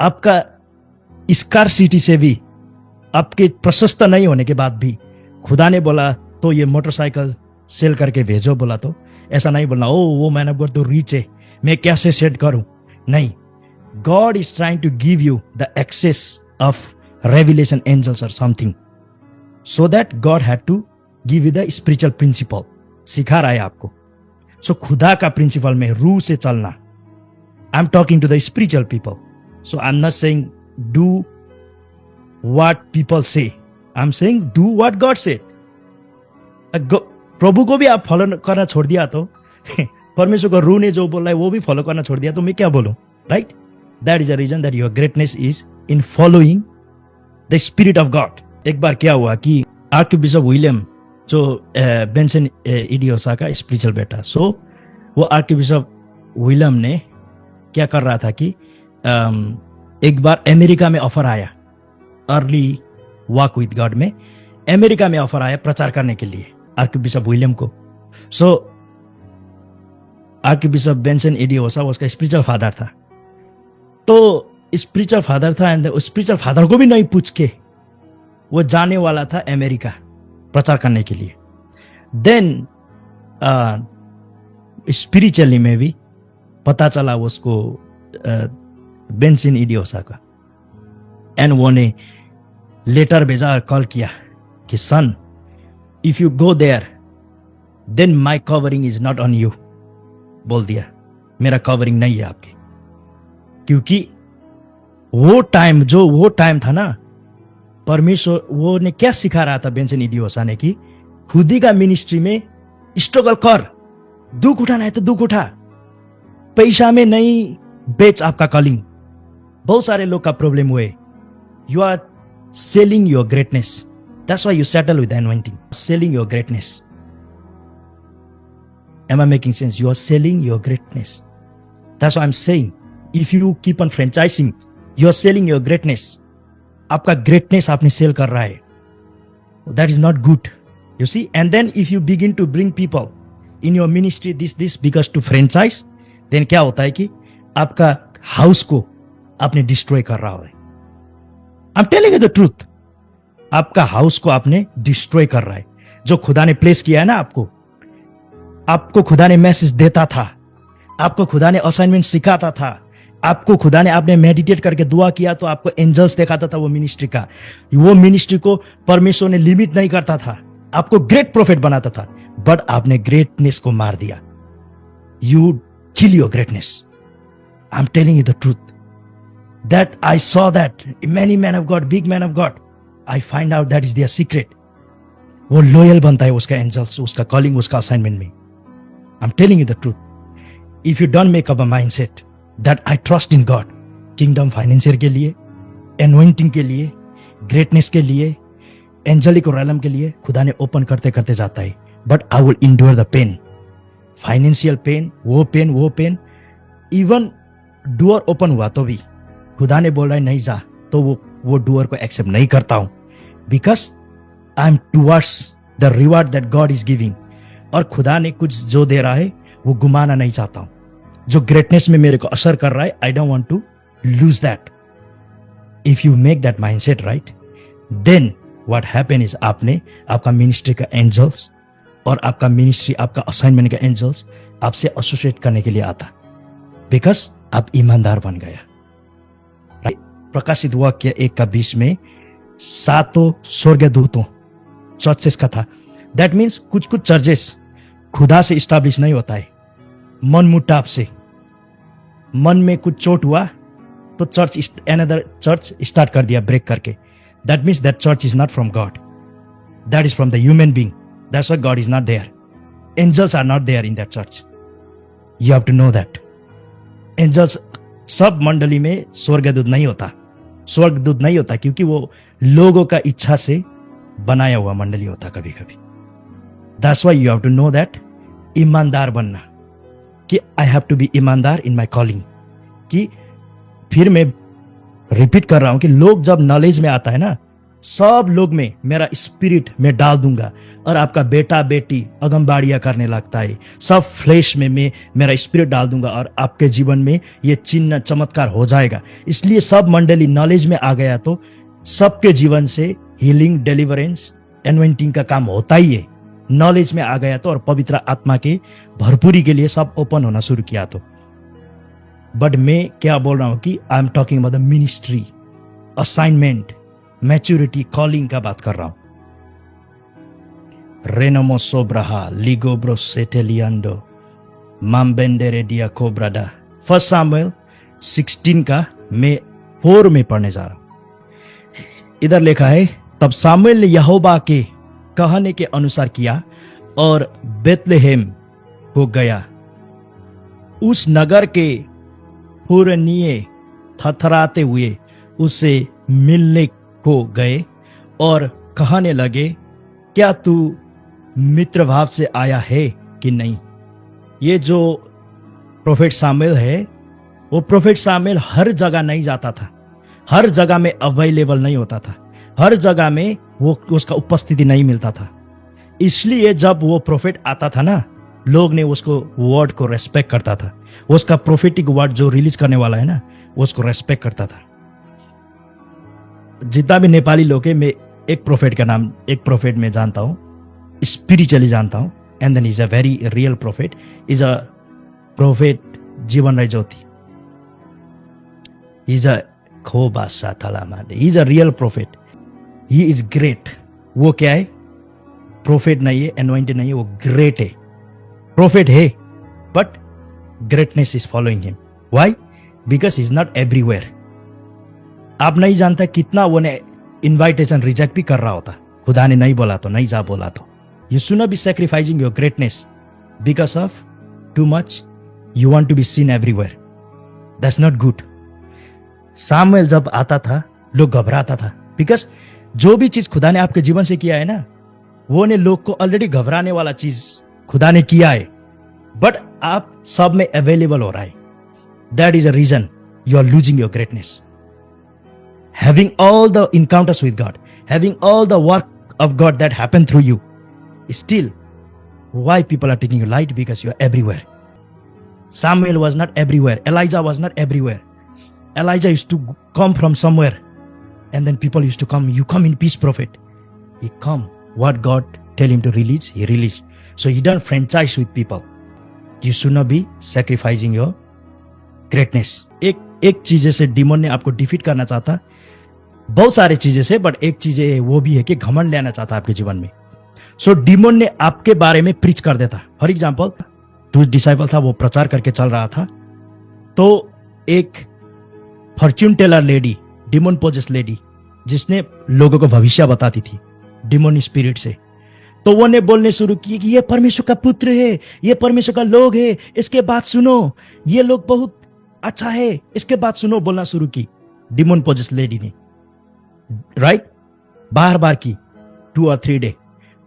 आपका स्कार्सिटी से भी, आपके प्रशस्त नहीं होने के बाद भी खुदा ने बोला तो ये मोटरसाइकिल सेल करके भेजो, बोला तो ऐसा नहीं बोलना, ओ वो मैन ऑफ गॉड तो रीच है, मैं कैसे सेट करूं। नहीं, God is trying to give you the access of revelation angels और something. So that God had to give you the spiritual principle, सिखा रहा है आपको। सो खुदा का प्रिंसिपल में रूह से चलना। I am talking to the spiritual people, so I am not saying do what people say, I am saying do what God say. प्रभु को भी आप फॉलो करना छोड़ दिया तो परमेश्वर को रूह ने जो बोला है वो भी फॉलो करना छोड़ दिया तो मैं क्या बोलूं, right? That is a reason that your greatness is in following the spirit of God. एक बार क्या हुआ कि आर्क बिशप विलियम जो बेंसन इडियोसा का स्पिरिचुअल बेटा, सो वो आर्क बिशप विलियम ने क्या कर रहा था कि एक बार अमेरिका में ऑफर आया, अर्ली वॉक विद गॉड में अमेरिका में ऑफर आया प्रचार करने के लिए आर्क बिशप विलियम को। सो आर्क बिशप बेंसन इडियोसा उसका स्पिरिचुअल फादर था, तो स्पिरिचुअल फादर था एंड स्पिरिचुअल फादर को भी नहीं पूछ के वो जाने वाला था अमेरिका प्रचार करने के लिए। देन स्पिरिचुअली में भी पता चला उसको बेंसन इडियोसा का, एंड वो ने लेटर भेजा और कॉल किया कि son if you go there then my covering is not on you, बोल दिया मेरा कवरिंग नहीं है आपके, क्योंकि वो टाइम था ना, परमेश्वर वो ने क्या सिखा रहा था बेंसन इडियोसा ने कि खुदी का मिनिस्ट्री में स्ट्रगल कर, दुख उठाना है तो दुख उठा, पैसा में नहीं बेच आपका कॉलिंग। बहुत सारे लोग का प्रॉब्लम हुए, you are selling your greatness, that's why you settle with anointing, selling your greatness. Am I making sense? You are selling your greatness. That's what I'm saying. If you keep on franchising, you are selling your greatness. आपका greatness आपने sell कर रहा है. That is not good. You see? And then if you begin to bring people in your ministry this because to franchise, then क्या होता है कि आपका house को आपने destroy कर रहा है. I'm telling you the truth. आपका house को आपने destroy कर रहा है. जो खुदा ने place किया है ना आपको खुदा ने मैसेज देता था, आपको खुदा ने असाइनमेंट सिखाता था, आपको खुदा ने आपने मेडिटेट करके दुआ किया तो आपको एंजल्स दिखाता था वो मिनिस्ट्री का। वो मिनिस्ट्री को परमेश्वर ने लिमिट नहीं करता था, आपको ग्रेट प्रोफेट बनाता था, बट आपने ग्रेटनेस को मार दिया। You kill your greatness. I am telling you the truth that I saw that many man of God, big man of God, I find out that is their secret. वो loyal बनता है उसका angels, उसका calling, उसका assignment में। I'm telling you the truth. If you don't make up a mindset that I trust in God, kingdom financier के लिए, anointing के लिए, greatness के लिए, angelic realm के लिए, खुदा ने open करते करते जाता है। But I will endure the pain, financial pain, वो pain, even door open हुआ तो भी खुदा ने बोल रहा है नहीं जा, तो वो door को accept नहीं करता हूँ, because I am towards the reward that God is giving. और खुदा ने कुछ जो दे रहा है वो गुमाना नहीं चाहता हूं। जो ग्रेटनेस में मेरे को असर कर रहा है, I don't want to lose that. If you make that mindset right, then what happen is आपका मिनिस्ट्री का एंजल्स और आपका मिनिस्ट्री, आपका असाइनमेंट का एंजल्स आपसे एसोसिएट करने के लिए आता, बिकॉज आप ईमानदार बन गया। प्रकाशित वाक्य 1:20 में 7 स्वर्गदूतों चर्चेस का था। दैट मीन्स कुछ चर्चेस खुदा से स्टैब्लिश नहीं होता है, मन मुटाव से। मन में कुछ चोट हुआ तो अनदर चर्च स्टार्ट कर दिया ब्रेक करके। That means that church is not from God, that is from the human being. That's why God is not there, angels are not there in that church. You have to know that. Angels सब मंडली में स्वर्गदूत नहीं होता, क्योंकि वो लोगों का इच्छा से बनाया हुआ मंडली होता कभी कभी। That's why you have to know that ईमानदार बनना, कि I have to be ईमानदार in my calling। कि फिर मैं रिपीट कर रहा हूं कि लोग जब नॉलेज में आता है ना, सब लोग में मेरा स्पिरिट में डाल दूंगा और आपका बेटा बेटी अगमबाड़ियां करने लगता है। सब फ्लेश में मैं मेरा स्पिरिट डाल दूंगा और आपके जीवन में ये चिन्ह चमत्कार हो जाएगा। इसलिए सब मंडली नॉलेज में आ गया तो सबके जीवन से हीलिंग, डिलीवरेंस, एनॉइंटिंग का काम होता ही है। नॉलेज में आ गया तो और पवित्र आत्मा के भरपूरी के लिए सब ओपन होना शुरू किया तो। बट मैं क्या बोल रहा हूं कि आई am talking about the ministry, assignment, maturity, calling का बात कर रहा हूं। Renomoso braha, ligobro seteliando, mambendere diako brada। First Samuel 16 का मैं 4 में पढ़ने जा रहा हूं। इधर लिखा है, तब सामुएल ने यहोवा के कहने के अनुसार किया और बेतलेहम को गया। उस नगर के पुरनिये थरथराते हुए उससे मिलने को गए और कहने लगे, क्या तू मित्र भाव से आया है कि नहीं। ये जो प्रोफेट सामुएल है, वो प्रोफेट सामुएल हर जगह नहीं जाता था, हर जगह में अवेलेबल नहीं होता था, हर जगह में वो उसका उपस्थिति नहीं मिलता था। इसलिए जब वो प्रोफेट आता था ना, लोग ने उसको वर्ड को रेस्पेक्ट करता था। उसका प्रोफेटिक वर्ड जो रिलीज करने वाला है ना, वो उसको रेस्पेक्ट करता था। जितना भी नेपाली लोग है, मैं एक प्रोफेट का नाम, एक प्रोफेट में जानता हूं, स्पिरिचुअली जानता हूं, and then is a very real prophet, is a prophet Jeevan Rai Jyoti. Is a खोबा साथालामा, is a real prophet, he is great. वो क्या है? प्रोफेट नहीं है, एनवाइंटेड नहीं है, वो ग्रेट है। प्रोफेट है but greatness is following him. Why? Because he is not everywhere. आप नहीं जानता कितना वो ने इन्वाइटेशन रिजेक्ट भी कर रहा होता, खुदा ने नहीं बोला तो, नहीं जा बोला तो। You should not be sacrificing your greatness because of too much you want to be seen everywhere. That's not good. Samuel जब आता था, लोग घबराता था, बिकॉज जो भी चीज खुदा ने आपके जीवन से किया है ना, वो ने लोग को ऑलरेडी घबराने वाला चीज खुदा ने किया है, बट आप सब में अवेलेबल हो रहा है। That is a reason you are losing your greatness. Having all the encounters with God, having all the work of God that happened through you, still, why people are taking you light? Because you are everywhere. Samuel was not everywhere. Elijah was not everywhere. Elijah used to come from somewhere, and then people used to come. You come in peace, prophet. He come. What God tell him to release, he released. So he don't franchise with people. You should not be sacrificing your greatness. एक चीजें से demon ने आपको defeat करना चाहता, बहुत सारे चीजें से, बट एक चीज वो भी है कि घमंड लेना चाहता आपके जीवन में। सो डिमोन ने आपके बारे में प्रीच कर देता। फॉर एग्जाम्पल, टू डिसाइपल था, वो प्रचार करके चल रहा था, तो एक fortune teller lady, demon possess lady, जिसने लोगों को भविष्य बताती थी डिमोन स्पिरिट से, तो वो ने बोलने शुरू किए कि ये परमेश्वर का पुत्र है, ये परमेश्वर का लोग है, इसके बात सुनो, ये लोग बहुत अच्छा है, इसके बाद सुनो, बोलना शुरू की डिमोन पोजेस लेडी ने। राइट? बार बार की 2 और 3 डे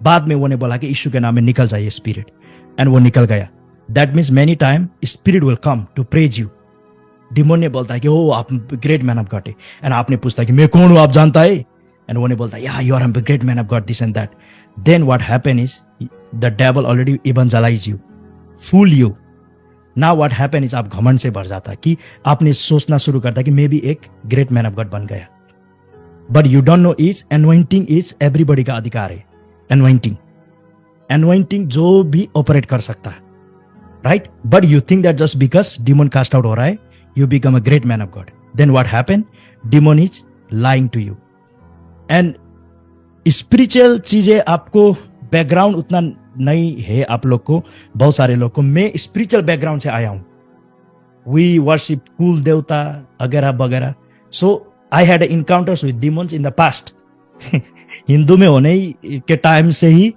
बाद में वो ने बोला कि यीशु के नाम में निकल जाइए स्पिरिट, एंड वो निकल गया। That means many time spirit will come to praise you. Demon ने बोलता है कि ओ आप ग्रेट मैन ऑफ गॉड है, एंड आपने पूछता है कि मैं कौन हूं, आप जानता है, एंड वो ने बोलता है या you are great man of God, this and that. Then what happen is the devil already evangelize you, fool you. Now what happen is आप घमंड से भर जाता है कि आपने सोचना शुरू करता कि मैं भी एक ग्रेट मैन ऑफ गॉड बन गया। But you don't know is anointing is everybody का अधिकार है। एनवाइंटिंग जो भी ऑपरेट कर सकता है, right? But you think that just because demon cast out हो रहा है you become a great man of God. Then what happen? Demon is lying to you. And spiritual चीजें आपको बैकग्राउंड उतना नहीं है आप लोग को, बहुत सारे लोग को। मैं स्पिरिचुअल बैकग्राउंड से आया हूं, वी वर्शिप कुल देवता वगैरह वगैरह। So I had encounters with demons in the past. Hindu में होने के टाइम से ही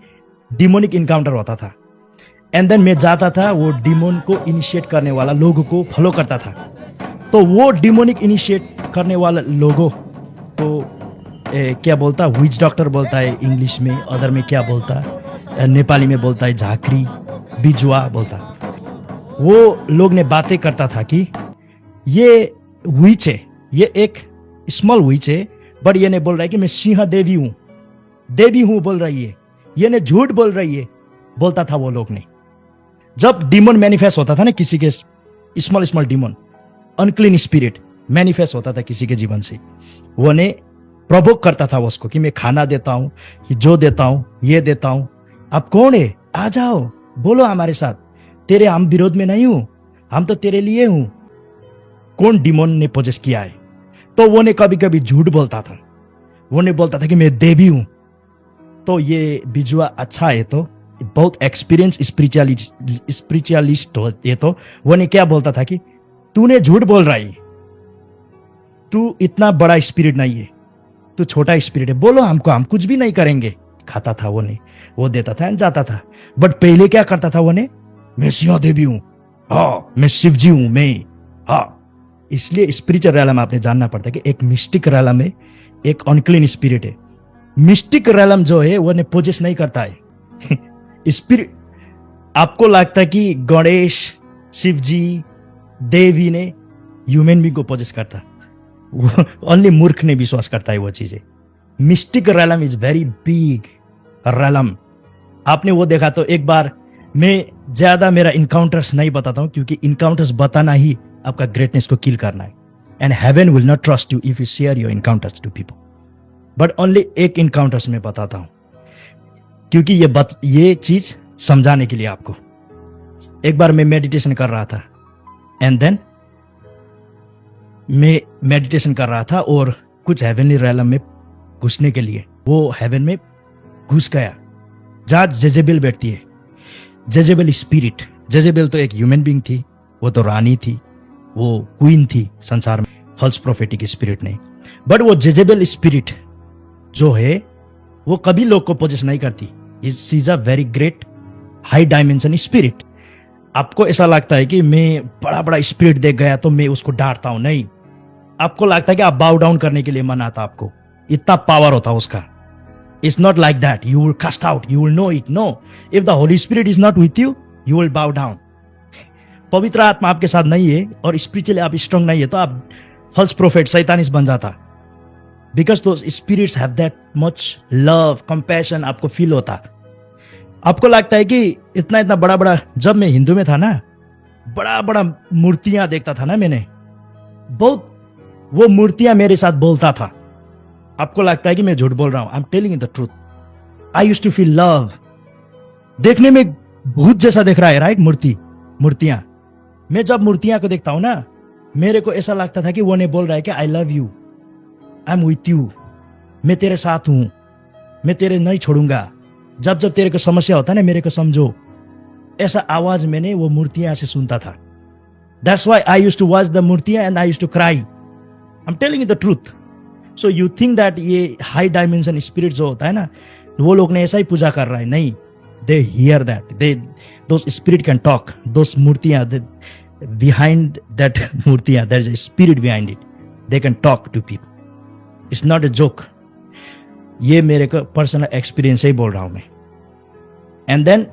डिमोनिक इनकाउंटर होता था, एंड देन मैं जाता था, वो डिमोन को इनिशिएट करने वाला लोगों को फॉलो करता था। तो वो डिमोनिक इनिशिएट करने वाला लोगों को क्या बोलता, विच डॉक्टर बोलता है इंग्लिश में, अदर में क्या बोलता, नेपाली में बोलता है झांकरी बिजुआ बोलता। वो लोग ने बातें करता था कि ये विच है, ये एक स्मॉल विच है, बट ये ने बोल रहा है कि मैं सिंह देवी हूं बोल रही है, ये ने झूठ बोल रही है, बोलता था वो लोग ने। जब डिमोन मैनिफेस्ट होता था ना किसी के, small demon, unclean spirit manifest होता था किसी के जीवन से, वो ने प्रोवोक करता था उसको कि मैं खाना देता हूं, कि जो देता हूं, ये देता हूं, आप कौन है, आ जाओ, बोलो हमारे साथ, तेरे हम विरोध में नहीं हूं, हम तो तेरे लिए हूं। कौन डिमोन ने पोजेस किया है? तो वो ने कभी कभी झूठ बोलता था, वो ने बोलता था कि मैं देवी हूं, तो ये बिजुआ अच्छा है, तो बहुत एक्सपीरियंस स्पिरिचुअलिस्ट हो ये, तो वो ने क्या बोलता था कि तूने झूठ बोल रहा है, तू इतना बड़ा स्पिरिट नहीं है, तू छोटा स्पिरिट है, बोलो हमको, हम कुछ भी नहीं करेंगे। खाता था वो ने, वो देता था एंड जाता था। बट पहले क्या करता था वो ने, मैं सिंह देवी हूं, हाँ मैं शिवजी हूं, मैं, हाँ। इसलिए स्पिरिचुअल रैलम आपने जानना पड़ता है कि एक मिस्टिक रैलम है, एक अनक्लीन स्पिरिट है। मिस्टिक रैलम जो है वो ने पोजेस नहीं करता है स्पिरिट। आपको लगता है कि गणेश, शिवजी, देवी ने ह्यूमन बीइंग को पोजेस करता, ओनली मूर्ख ने विश्वास करता है वो चीजें। Mistake realm is very big realm. आपने वो देखा तो एक बार, मैं ज्यादा मेरा इनकाउंटर्स नहीं बताता हूं, क्योंकि इनकाउंटर्स बताना ही आपका ग्रेटनेस को किल करना है। And heaven will not trust you if you share your encounters to people. But only एक इनकाउंटर्स में बताता हूं, क्योंकि ये चीज समझाने के लिए आपको। एक बार मैं मेडिटेशन कर रहा था, एंड देन मैं मेडिटेशन कर रहा था और कुछ हेवनली रैलम में घुसने के लिए वो हेवन में घुस गया, जहां जेजेबेल बैठती है। जेजेबेल स्पिरिट, जेजेबेल तो एक ह्यूमन बीइंग थी, वो तो रानी थी, वो क्वीन थी संसार में, फॉल्स प्रोफेटिक स्पिरिट नहीं। बट वो जेजेबेल स्पिरिट जो है वो कभी लोग को पोजेस नहीं करती। She is a very great high dimension spirit. आपको ऐसा लगता है कि मैं बड़ा बड़ा स्पिरिट देख गया तो मैं उसको डांटता हूं, नहीं। आपको लगता है कि आप बाउ डाउन करने के लिए मन आता, आपको इतना पावर होता है उसका। It's not like that you will cast out, you will know it. No, if the holy spirit is not with you, you will bow down. पवित्र आत्मा आपके साथ नहीं है और स्पिरिचुअली आप स्ट्रांग नहीं है, तो आप फॉल्स प्रोफेट, शैतानिस्ट बन जाता। Because those spirits have that much love, compassion, आपको फील होता। आपको लगता है कि इतना इतना बड़ा बड़ा, जब मैं हिंदू में था ना, बड़ा बड़ा मूर्तियां देखता था ना मैंने, बहुत वो मूर्तियां मेरे साथ बोलता था। आपको लगता है कि मैं झूठ बोल रहा हूं, I am telling in the truth. I used to feel love. देखने में भूत जैसा दिख रहा है, राइट? मूर्तियां। मैं जब मूर्तियां को देखता हूं ना, मेरे को ऐसा लगता था कि वो ने बोल रहा है कि I love you, I am with you, मैं तेरे साथ हूं, मैं तेरे नहीं छोड़ूंगा, जब जब तेरे को समस्या होता है ना मेरे को समझो। ऐसा आवाज मैंने वो मूर्तियां से सुनता था। That's why I used to watch the मूर्तियां and I used to cry. I am telling you the truth. So you think that ये हाई डायमेंशन स्पिरिट जो होता है ना, वो लोग ने ऐसा ही पूजा कर रहा है, नहीं। They hear that, those spirit can talk, those मूर्तियां, बिहाइंड दैट मूर्तियां there is a spirit behind it, they can talk to people. It's not a joke. ये मेरे को पर्सनल एक्सपीरियंस से ही बोल रहा हूं मैं। एंड देन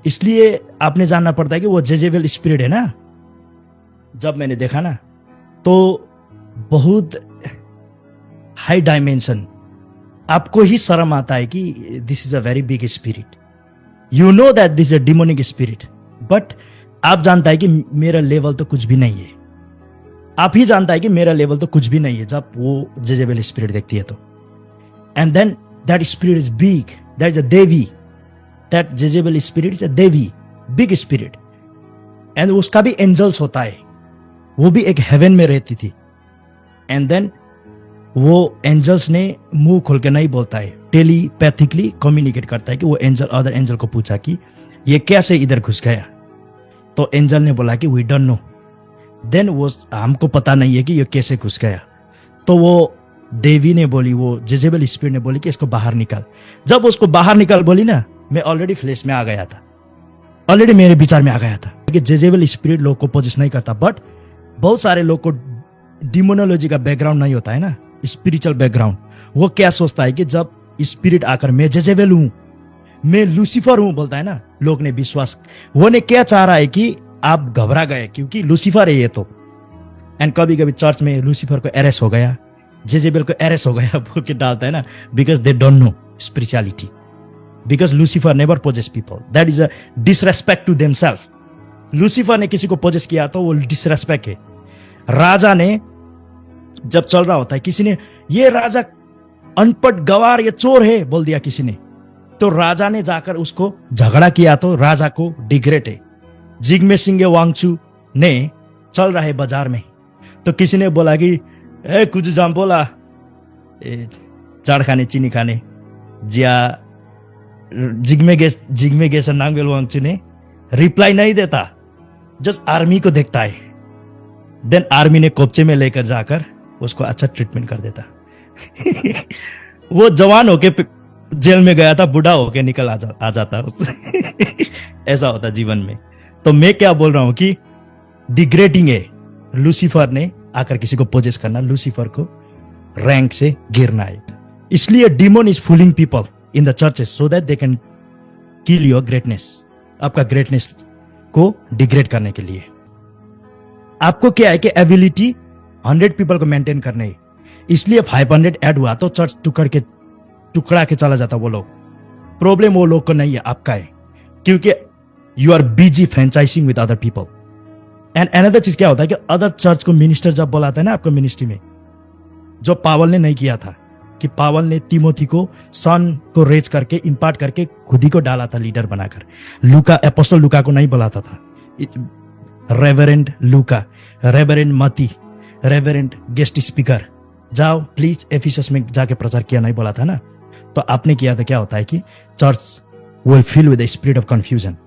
इसलिए आपने जानना पड़ता है कि वो जेजेबेल स्पिरिट है ना, जब मैंने देखा ना तो बहुत हाई डायमेंशन, आपको ही शर्म आता है कि this is a very big spirit. You know that this is a demonic spirit, but आप जानता है कि मेरा लेवल तो कुछ भी नहीं है। आप ही जानता है कि मेरा लेवल तो कुछ भी नहीं है जब वो जेजेबेल स्पिरिट देखती है तो। And then that spirit is big, that is a devi, that Jezebel spirit is a devi, big spirit. And उसका भी एंजल्स होता है, वो भी एक हेवन में रहती थी। एंड देन वो एंजल्स ने मुंह खोल के नहीं बोलता है, टेलीपैथिकली कम्युनिकेट करता है कि वो एंजल अदर एंजल को पूछा कि ये कैसे इधर घुस गया, तो एंजल ने बोला कि वी डोंट नो। देन वो हमको पता नहीं है कि ये कैसे घुस गया। तो वो देवी ने बोली, वो जेजेबेल स्पिरिट ने बोली कि इसको बाहर निकाल। जब उसको बाहर निकाल बोली ना, मैं ऑलरेडी फ्लैश में आ गया था, ऑलरेडी मेरे विचार में आ गया था कि जेजेबेल स्पिरिट लोग को पोजेस नहीं करता। बट बहुत सारे लोग को डिमोनोलॉजी का बैकग्राउंड नहीं होता है ना, स्पिरिचुअल बैकग्राउंड। वो क्या सोचता है कि जब स्पिरिट आकर मैं जेजेबेल हूं, मैं लूसीफर हूं बोलता है ना, लोग ने विश्वास, वो ने क्या चाह रहा है कि आप घबरा गए क्योंकि लूसीफर है ये तो। एंड कभी कभी चर्च में लूसीफर को अरेस्ट हो गया, जेजेबेल को अरेस्ट हो गया बोल के डालता है ना, because they don't know spirituality, because Lucifer never possess people, that is a disrespect to themselves. Lucifer ने किसी को पोजेस किया तो वो डिसरेस्पेक्ट है। राजा ने जब चल रहा होता है, किसी ने ये राजा अनपढ़ गवार, ये चोर है बोल दिया किसी ने, तो राजा ने जाकर उसको झगड़ा किया तो राजा को डिग्रेट है। जिग्मे सिंह वांगचू ने चल रहा है बाजार में, तो किसी ने बोला कि ए कुछ जाम बोला चाड़ खाने चीनी खाने, ज्या जिग्मे गेसन नांगवेल वांगचू ने रिप्लाई नहीं देता, जस्ट आर्मी को देखता है, देन आर्मी ने कोपचे में लेकर जाकर उसको अच्छा ट्रीटमेंट कर देता। वो जवान होके जेल में गया था, बूढ़ा होके निकल आ जाता ऐसा होता जीवन में। तो मैं क्या बोल रहा हूं कि डिग्रेडिंग है, लूसीफर ने आकर किसी को पोजेस करना, लूसीफर को रैंक से गिरना है। इसलिए demon is fooling people in the churches so that they can kill your greatness, आपका ग्रेटनेस को डिग्रेड करने के लिए। आपको क्या है कि एबिलिटी 100 पीपल को मेंटेन करने है, इसलिए 500 ऐड हुआ तो चर्च टुकड़ा के चला जाता वो लोग। प्रॉब्लम वो लोग को नहीं है, आपका है, क्योंकि you are busy franchising with other people. And another चीज क्या होता है कि अदर चर्च को मिनिस्टर जब बुलाता है ना आपको मिनिस्ट्री में, जो पावल ने नहीं किया था, कि पावल ने तिमोथी को सन को रेज करके इंपार्ट करके खुद ही को डाला था लीडर बनाकर। लूका, एपोस्टल लूका को नहीं बुलाता था, रेवरेंड लूका, रेवरेंड मती, रेवरेंड गेस्ट स्पीकर, जाओ प्लीज एफिसस में जाके प्रचार किया नहीं बोला था ना। तो आपने किया तो क्या होता है कि church will fill with the spirit of confusion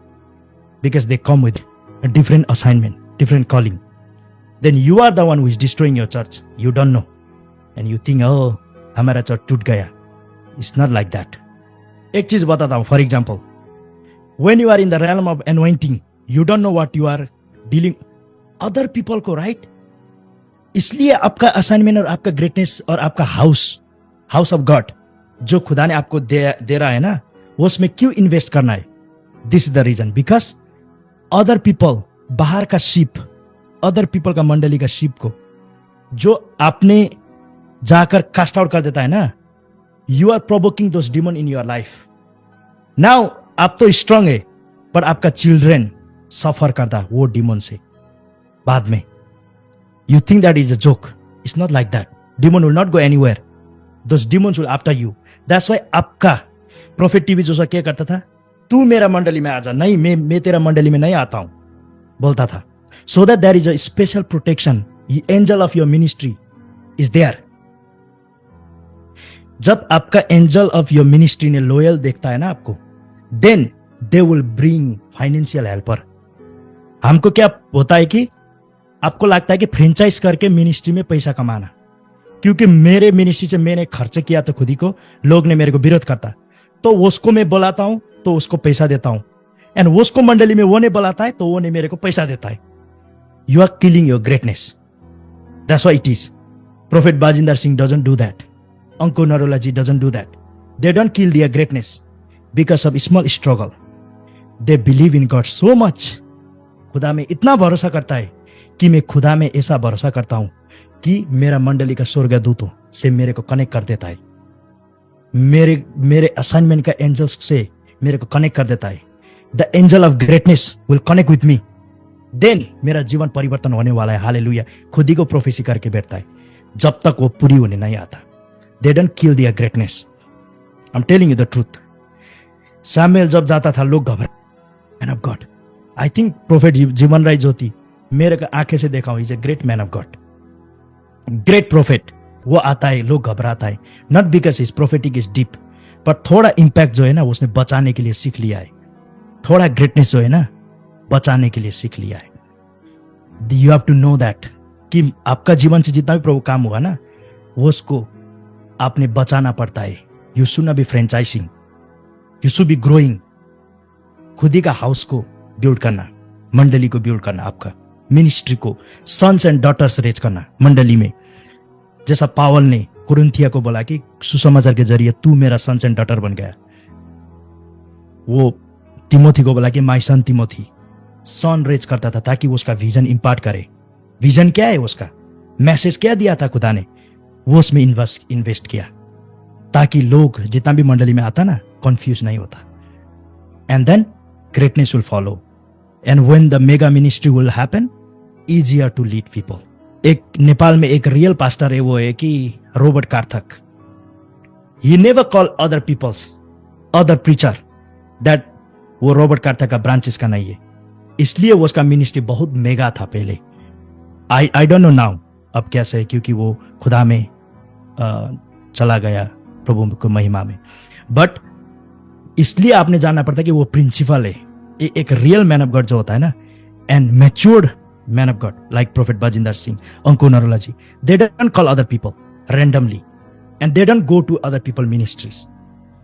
because they come with a different assignment, different calling. Then you are the one who is destroying your church. You don't know. And you think, oh, हमारा church टूट गया. It's not like that. एक चीज बताता हूं, for example, when you are in the realm of anointing, you don't know what you are dealing other people को, right? इसलिए आपका असाइनमेंट और आपका ग्रेटनेस और आपका हाउस ऑफ गॉड जो खुदा ने आपको दे रहा है ना, वो उसमें क्यों इन्वेस्ट करना है? This is the reason, because other people, बाहर का शिप, अदर पीपल का मंडली का शिप को जो आपने जाकर कास्ट आउट कर देता है ना, you are provoking those demon in your life. Now आप तो स्ट्रांग है, पर आपका चिल्ड्रेन सफर करता वो डिमन से बाद में। You think that is a joke. It's not like that. Demon will not go anywhere. Those demons will after you. That's why आपका प्रोफेट टीवी जोसा क्या करता था, तू मेरा मंडली में आ जा, नहीं मैं तेरा मंडली में नहीं आता हूं बोलता था, so that there is a special protection. The angel of your ministry is there. जब आपका एंजल ऑफ योर मिनिस्ट्री ने लॉयल देखता है ना आपको, then they will bring financial helper. हमको क्या होता है कि आपको लगता है कि फ्रेंचाइज करके मिनिस्ट्री में पैसा कमाना, क्योंकि मेरे मिनिस्ट्री से मैंने खर्च किया तो खुद ही को लोग ने मेरे को विरोध करता, तो उसको मैं बुलाता हूं तो उसको पैसा देता हूं, एंड उसको मंडली में वो ने बुलाता है तो वो ने मेरे को पैसा देता है। You are killing your greatness. That's why it is. Prophet Bajinder Singh doesn't do that, Ankur Narola ji doesn't do that. They don't kill their greatness because of small struggle. They believe in God so much. खुदा में इतना भरोसा करता है कि मैं खुदा में ऐसा भरोसा करता हूं कि मेरा मंडली का स्वर्गदूतों से मेरे को कनेक्ट कर देता है, मेरे असाइनमेंट का एंजल्स से मेरे को कनेक्ट कर देता है। The angel of greatness will connect with me, then मेरा जीवन परिवर्तन होने वाला है। हालेलुया। खुद ही को प्रोफेसी करके बैठता है जब तक वो पूरी होने नहीं आता। They don't kill their greatness. I am telling you the truth. Samuel जब जाता था लोग घबरा, man of God. I think prophet Jeevan Rai Jyoti मेरे को आंखें से देखा हूं, is a great man of God, great prophet. वो आता है, लोग घबराता है, not because his prophetic is deep, पर थोड़ा इंपैक्ट जो है ना उसने बचाने के लिए सीख लिया है। थोड़ा ग्रेटनेस जो है ना बचाने के लिए सीख लिया है। You have to know that कि आपका जीवन से जितना भी प्रभु काम हुआ ना, वो उसको आपने बचाना पड़ता है। You should not B franchising, you should be growing. खुद ही का हाउस को बिल्ड करना, मंडली को बिल्ड करना, आपका मिनिस्ट्री को सन्स एंड डॉटर्स रेज करना मंडली में। जैसा पावल ने कुरिन्थिया को बोला कि सुसमाचार के जरिए तू मेरा सन्स एंड डॉटर बन गया, वो तिमोथी को बोला कि my son Timothy, son raise करता था ताकि वो उसका विजन इंपार्ट करे। विजन क्या है उसका, मैसेज क्या दिया था खुदा ने, वो उसमें इन्वेस्ट किया ताकि लोग जितना भी मंडली में आता ना कंफ्यूज नहीं होता। And then greatness will follow, and when the mega ministry will happen, easier to lead people. एक नेपाल में एक रियल पास्टर है, वो है कि Robert Karthak. He never call other peoples other preacher that, वो रॉबर्ट कार्थक का ब्रांचेस का नहीं है, इसलिए वो उसका मिनिस्ट्री बहुत मेगा था पहले। आई डोंट नो नाउ अब कैसे है, क्योंकि वो खुदा में चला गया प्रभु को महिमा में। बट इसलिए आपने जानना पड़ता है कि वो प्रिंसिपल है। एक रियल मैन ऑफ गॉड जो होता है ना, and matured man of God like prophet Bajinder Singh, Ankur Narola ji, they don't call other people randomly and they don't go to other people ministries.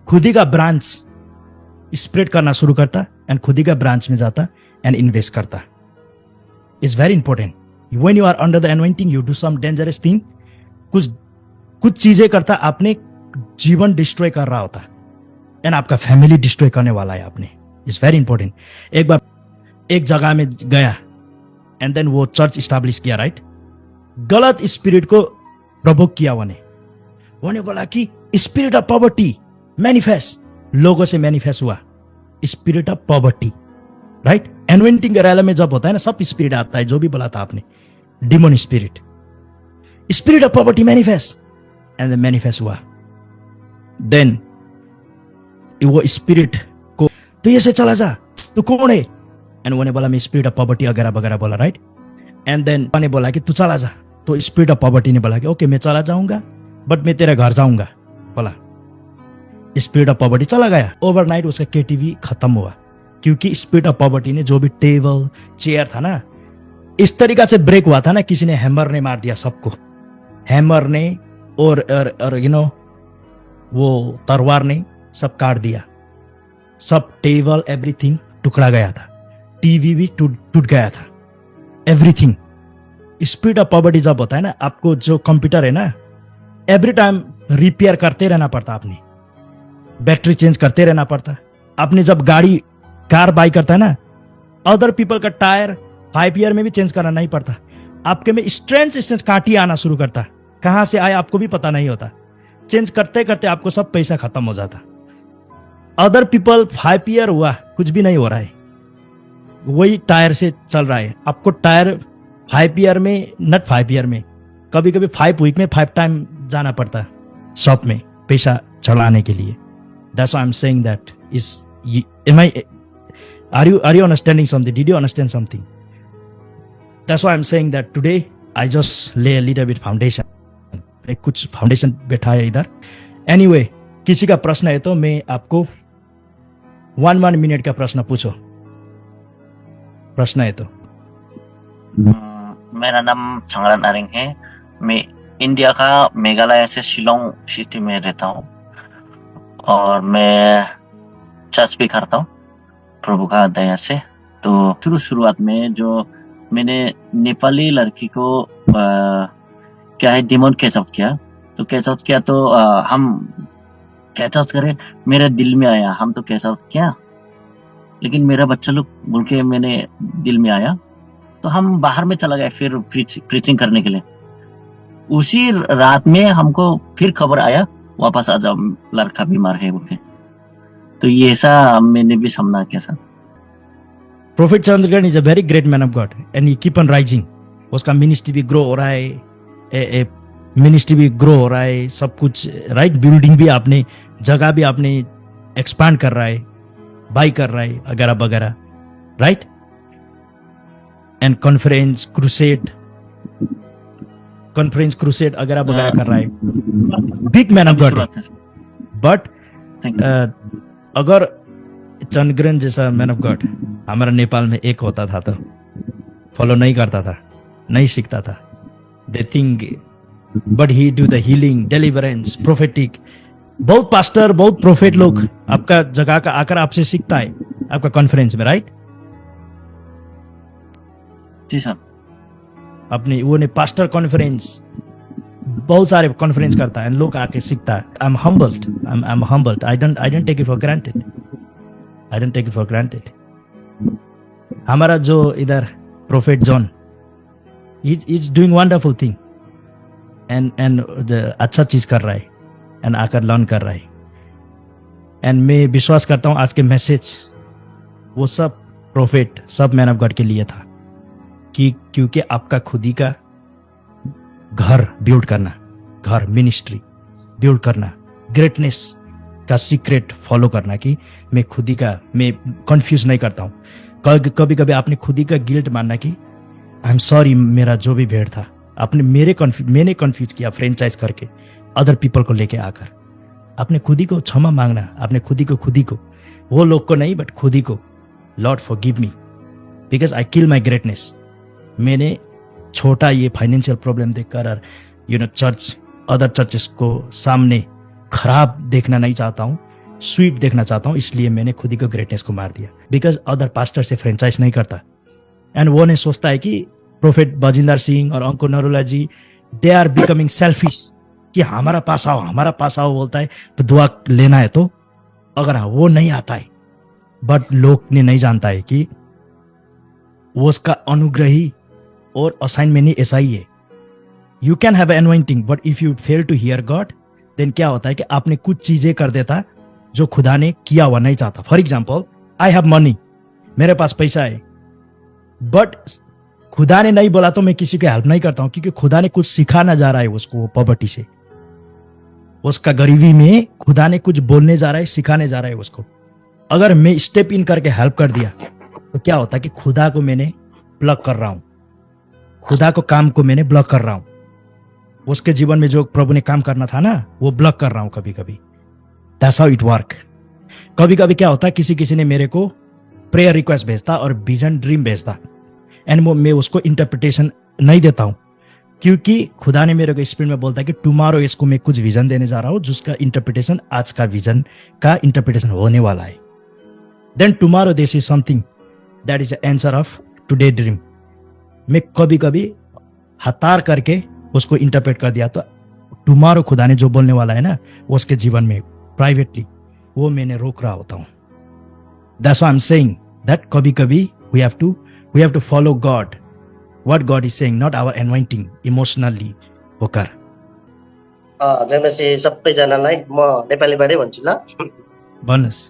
खुद ही का ब्रांच स्प्रेड करना शुरू करता एंड खुद ही का ब्रांच में जाता एंड इन्वेस्ट करता। It's very important when you are under the anointing, you do some dangerous thing. कुछ चीजें करता, आपने जीवन डिस्ट्रॉय कर रहा होता एंड आपका फैमिली डिस्ट्रॉय करने वाला है आपने। It's very important. एक बार एक जगह में गया एंड देन वो चर्च स्टैब्लिश किया, राइट। गलत स्पिरिट को प्रवोक किया उन्होंने बोला कि स्पिरिट ऑफ पॉवर्टी मैनिफेस्ट, लोगों से मैनिफेस्ट हुआ स्पिरिट ऑफ पॉवर्टी, राइट। एनवेंटिंग रैला में जब होता है ना, सब स्पिरिट आता है, जो भी बोला था आपने, demon spirit, spirit of poverty manifest, and manifest हुआ। देन वो स्पिरिट को, तो ये से चला जा, तू कौन है? एंड उन्होंने बोला मैं स्पिरिट ऑफ पॉवर्टी वगैरह वगैरह बोला, राइट। एंड देन ने बोला कि तू चला जा, तो स्पिरिट ऑफ पॉवर्टी ने बोला कि ओके मैं चला जाऊंगा, बट मैं तेरे घर जाऊंगा। बोला स्पिरिट ऑफ पॉवर्टी चला गया। ओवरनाइट उसका केटीवी खत्म हुआ, क्योंकि स्पिरिट ऑफ पॉवर्टी ने जो भी टेबल चेयर था ना, इस तरीका से ब्रेक हुआ था ना, किसी ने हैमर ने मार दिया सबको, हैमर ने और यू नो वो तलवार ने सब काट दिया, सब टेबल एवरीथिंग टुकड़ा गया था, टीवी भी टूट गया था, एवरीथिंग। स्पिरिट ऑफ पॉवर्टी जब होता है ना, आपको जो कंप्यूटर है ना, एवरी टाइम रिपेयर करते रहना पड़ता, आपने बैटरी चेंज करते रहना पड़ता। आपने जब कार बाई करता है ना, अदर पीपल का टायर 5 ईयर में भी चेंज करना नहीं पड़ता। आपके में स्ट्रेंथ कांटी आना शुरू करता, कहां से आया आपको भी पता नहीं होता। चेंज करते करते आपको सब पैसा खत्म हो जाता। अदर पीपल 5 ईयर हुआ, कुछ भी नहीं हो रहा है, वही टायर से चल रहा है। आपको टायर 5 ईयर में, नट 5 ईयर में, कभी कभी 5 वीक में 5 टाइम जाना पड़ता शॉप में पैसा चढ़ाने के लिए। That's why I'm saying that are you understanding something? Did you understand something? That's why I'm saying that today I just lay a little bit foundation. एक कुछ फाउंडेशन बैठा है इधर। Anyway, किसी का प्रश्न है तो मैं आपको 1 मिनट का प्रश्न पूछो, प्रश्न है तो। मेरा नाम संग्राम नारिंग है। मैं इंडिया का मेघालय से शिलोंग सिटी में रहता हूँ और मैं चर्च भी करता हूँ प्रभु का दया से। तो शुरुआत में जो मैंने नेपाली लड़की को क्या है डिमोन कैच आउट किया, तो हम कैच आउट करें, मेरे दिल में आया, हम तो कैच आउट किया, लेकिन मेरा बच्चा लोग बोल के मैंने दिल में आया, तो हम बाहर में चला गया फिर प्रीचिंग करने के लिए। उसी रात में हमको फिर खबर आया वापस आ जाओ, लड़का बीमार है बोल के। तो ये ऐसा मैंने भी सामना किया था। Prophet Chandragarh is a very great man of God and he keep on rising. उसका मिनिस्ट्री भी ग्रो हो रहा है, मिनिस्ट्री भी ग्रो हो रहा है, सब कुछ राइट। बिल्डिंग भी आपने, जगह भी आपने एक्सपांड कर रहा है, बाई कर रहा है वगैरह वगैरह, राइट। एंड कॉन्फ्रेंस क्रूसेड वगैरह वगैरह कर रहा है। Big man of God. But अगर चंद्रग्रहण जैसा मैन ऑफ गॉड हमारा नेपाल में एक होता था तो फॉलो नहीं करता था, नहीं सीखता था। They think but he do the healing, deliverance, prophetic. बहुत पास्टर, बहुत प्रोफेट लोग आपका जगह का आकर आपसे सीखता है आपका कॉन्फ्रेंस में, राइट। जी सर। अपने वो ने पास्टर कॉन्फ्रेंस, बहुत सारे कॉन्फ्रेंस करता है, लोग आके सीखता है। I am humbled. I don't take it for granted. हमारा जो इधर prophet John is doing wonderful thing and अच्छा चीज कर रहा है एंड आकर लर्न कर रहा है। एंड मैं विश्वास करता हूं आज के मैसेज वो सब प्रोफेट, सब मैन ऑफ गॉड के लिए था, कि क्योंकि आपका खुद ही का घर बिल्ड करना, घर मिनिस्ट्री बिल्ड करना, ग्रेटनेस का सीक्रेट फॉलो करना, कि मैं खुद ही का, मैं कंफ्यूज नहीं करता हूं। कभी कभी आपने खुद ही का गिल्ट मानना कि आई एम सॉरी, मेरा जो भी भेड़ था आपने मैंने कंफ्यूज किया फ्रेंचाइज करके अदर पीपल को लेके आकर। आपने खुद ही को क्षमा मांगना, आपने खुद ही को, वो लोग को नहीं बट खुद ही को, Lord forgive me because I kill my greatness. मैंने छोटा ये फाइनेंशियल प्रॉब्लम देखकर और चर्च अदर चर्चेस को सामने खराब देखना नहीं चाहता हूँ, स्वीट देखना चाहता हूँ, इसलिए मैंने खुद ही को ग्रेटनेस को मार दिया। बिकॉज अदर पास्टर से फ्रेंचाइज नहीं करता एंड वो नहीं सोचता है कि प्रोफेट बजिंदर सिंह और अंकुर Narola ji they are becoming selfish कि हमारा पास आओ बोलता है तो दुआ लेना है तो, अगर वो नहीं आता है बट लोग ने नहीं जानता है कि वो उसका अनुग्रही और असाइनमेंट ही ऐसा ही है। You can have anointing but if you fail to hear God then क्या होता है कि आपने कुछ चीजें कर देता जो खुदा ने किया हुआ नहीं चाहता। For example I have money, मेरे पास पैसा है बट खुदा ने नहीं बोला तो मैं किसी को हेल्प नहीं करता हूं क्योंकि खुदा ने कुछ सिखाना जा रहा है उसको पॉवर्टी से, उसका गरीबी में खुदा ने कुछ बोलने जा रहा है, सिखाने जा रहा है उसको। अगर मैं स्टेप इन करके हेल्प कर दिया तो क्या होता है कि खुदा को मैंने ब्लॉक कर रहा हूं, खुदा को काम को मैंने ब्लॉक कर रहा हूं, उसके जीवन में जो प्रभु ने काम करना था ना वो ब्लॉक कर रहा हूं कभी कभी। That's how it work. कभी कभी क्या होता है किसी ने मेरे को प्रेयर रिक्वेस्ट भेजता और विजन ड्रीम भेजता एंड मैं उसको इंटरप्रिटेशन नहीं देता हूं क्योंकि खुदा ने मेरे को स्पिरिट में बोलता है कि टुमारो इसको मैं कुछ विजन देने जा रहा हूं जिसका इंटरप्रिटेशन आज का विजन का इंटरप्रिटेशन होने वाला है। Then tomorrow this is something that is the answer of today dream. मैं कभी कभी हतार करके उसको इंटरप्रेट कर दिया तो टुमारो खुदा ने जो बोलने वाला है ना उसके जीवन में प्राइवेटली वो मैंने रोक रहा होता हूं। That's why I am saying that कभी कभी we have to follow God what God is saying, not our anointing emotionally होकर। जयमसी सबैजनालाई म नेपालीबाटै भन्छु ल। भन्नुहोस्।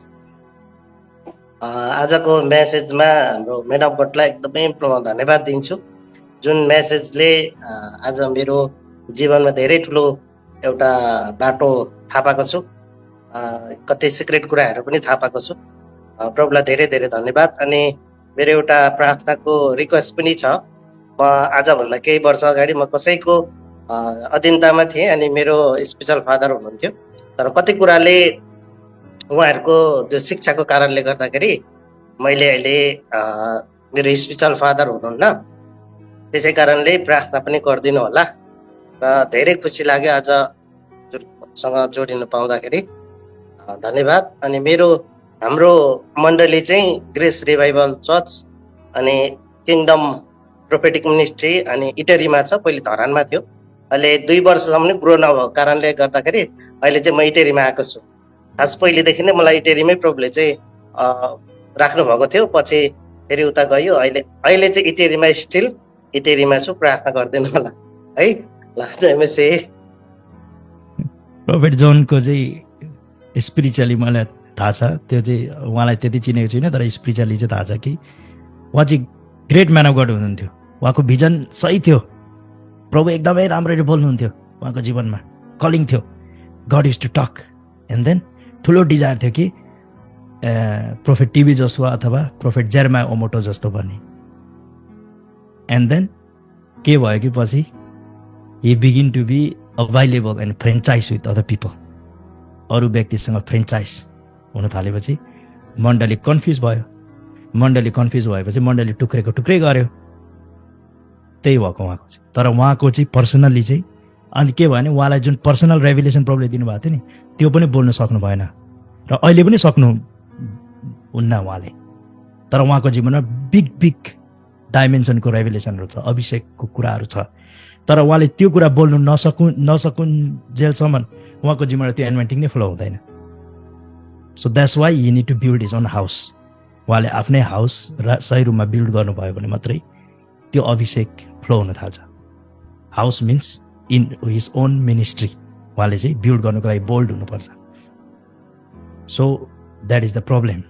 आजको मेसेजमा हाम्रो मेन अफ गडलाई एकदमै धन्यवाद दिन्छु जुन मेसेजले आज मेरो जीवनमा धेरै ठुलो एउटा बाटो थाहा पाएको छु, कतै सिक्रेट कुराहरू पनि थाहा पाएको छु। प्रभुलाई धेरै धेरै धन्यवाद। अनि मेरो एउटा प्रार्थनाको रिक्वेस्ट पनि छ। म आजभन्दा केही वर्ष अगाडि म कसैको अधीनतामा थिएँ अनि मेरो स्पिरिचुअल फादर हुनुहुन्थ्यो, तर कति कुराले उहाँहरूको त्यो शिक्षाको कारणले गर्दाखेरि मैले अहिले मेरो स्पिरिचुअल फादर हुनुहुन्न, त्यसै कारणले प्रार्थना पनि गरिदिनु होला र धेरै खुसी लाग्यो आजसँग जोडिनु पाउँदाखेरि। धन्यवाद। अनि हाम्रो मण्डली चाहिँ ग्रेस रिभाइभल चर्च अनि किङडम प्रोफेटिक मिनिस्ट्री अनि इटेरीमा छ। पहिले धरानमा थियो, अहिले 2 वर्षसम्म ग्रो नभएको कारणले गर्दाखेरि अहिले चाहिँ म इटेरीमा आएको छु। खास पहिलेदेखि नै मलाई इटेरीमै प्रभुले चाहिँ राख्नु भएको थियो, पछि फेरि उता गयो, अहिले चाहिँ इटेरीमा स्टिल इटेरीमा छु। प्रार्थना गरिदिनु होला है। ल जयमसी। प्रोफेट जोनको चाहिँ स्पिरिचुअली मलाई थाहा छ, त्यो चाहिँ उहाँलाई त्यति चिनेको छुइनँ तर स्पिरिचुअली चाहिँ थाहा छ कि उहाँ चाहिँ ग्रेट म्यान अफ गड हुनुहुन्थ्यो। उहाँको भिजन सही थियो, प्रभु एकदमै राम्ररी बोल्नुहुन्थ्यो, उहाँको जीवनमा कलिङ थियो, God is to talk. And then ठुलो डिजायर थियो कि प्रोफेट टिभी जोसुवा अथवा प्रोफेट जेरेमाया ओमोटो जस्तो बन्ने। एन्ड देन के भयो कि पछि he begin to be available and franchise with other people. अरू व्यक्तिसँग फ्रेन्चाइज हुन थालेपछि मण्डली कन्फ्युज भयो। मण्डली कन्फ्युज भएपछि मण्डली टुक्रै गर्यो। त्यही भएको उहाँको चाहिँ। तर उहाँको चाहिँ पर्सनल्ली चाहिँ अनि के भयो भने उहाँलाई जुन पर्सनल रेभेलेसन प्रभुले दिनुभएको थियो नि त्यो पनि बोल्न सक्नु भएन र अहिले पनि सक्नु हुन्न उहाँले। तर उहाँको जीवनमा बिग डाइमेन्सनको रेभेलेसनहरू छ, अभिषेकको कुराहरू छ, तर उहाँले त्यो कुरा बोल्नु नसकुन्जेलसम्म उहाँको जीवनमा त्यो एनवाइन्टिङ नै फ्लो हुँदैन। So that's why he need to build his own house. उहाँले आफ्नै हाउस र सही रूपमा बिल्ड गर्नुभयो भने मात्रै त्यो अभिषेक फ्लो हुन थाल्छ। House means in his own ministry उहाँले चाहिँ बिल्ड गर्नुको लागि बोल्ड हुनुपर्छ। So that is the problem.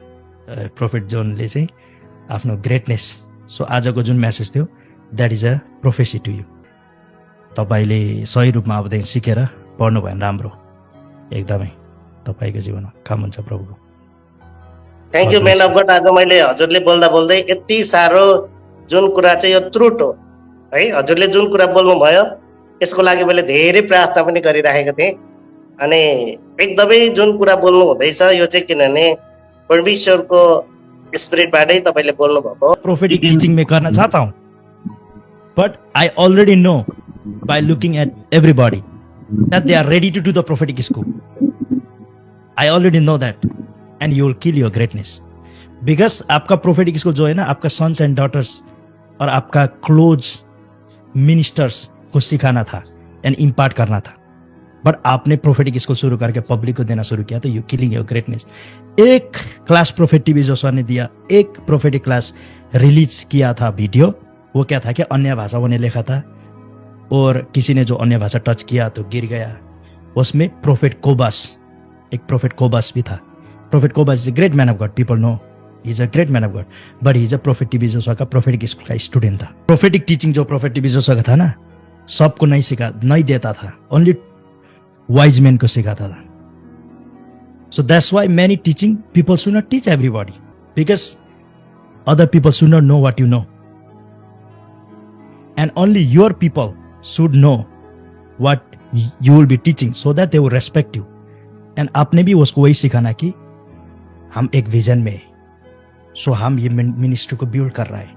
Prophet जोनले चाहिँ आफ्नो ग्रेटनेस, सो आजको जुन मेसेज थियो that is a prophecy to you. तपाईँले सही रूपमा अबदेखि सिकेर पढ्नु भयो भने राम्रो, एकदमै तपाईँको जीवनमा काम हुन्छ प्रभुको। Thank you man of God. आज मैले हजुरले बोल्दा बोल्दै यति साह्रो जुन कुरा चाहिँ यो ट्रुथ हो है, हजुरले जुन कुरा बोल्नु भयो यसको लागि मैले धेरै प्रार्थना पनि गरिराखेको थिएँ अनि एकदमै जुन कुरा बोल्नु हुँदैछ यो चाहिँ किनभने परमेश्वरको स्पिरिटबाटै तपाईँले बोल्नु भएको हो। प्रोफेटिक टीचिंग में करना चाहता हूं, but I already know by looking at everybody that they are ready to do the prophetic school. I already know that, and you will kill your greatness. Because आपका prophetic school जो है ना, आपका sons and daughters और आपका close ministers को सिखाना था and impart करना था, बट आपने prophetic school शुरू करके पब्लिक को देना शुरू किया, तो you killing your greatness. एक क्लास prophet टीवी जोशुआ ने दिया, एक prophetic क्लास रिलीज किया था वीडियो, वो क्या था कि अन्य भाषाओं ने लिखा था और किसी ने जो अन्य भाषा टच किया तो गिर गया। उसमें प्रोफेट कोबास, एक प्रोफेट कोबास भी था। प्रोफेट कोबास is a great man of God, people know he is a great man of God, but he is a prophet TB Joshua का प्रोफेटिक स्कूल का स्टूडेंट था। प्रोफेटिक टीचिंग जो प्रोफेट टीबी जोशुआ का था ना, सबको नहीं देता था, ओनली वाइज मैन को सिखाता था। So that's why many teaching people should not teach everybody, because other people should not know what you know, and only your people should know what you will be teaching so that they will respect you. And आपने भी उसको वही सिखाना कि हम एक vision में है, सो हम ये मिनिस्ट्री को बिल्ड कर रहा है,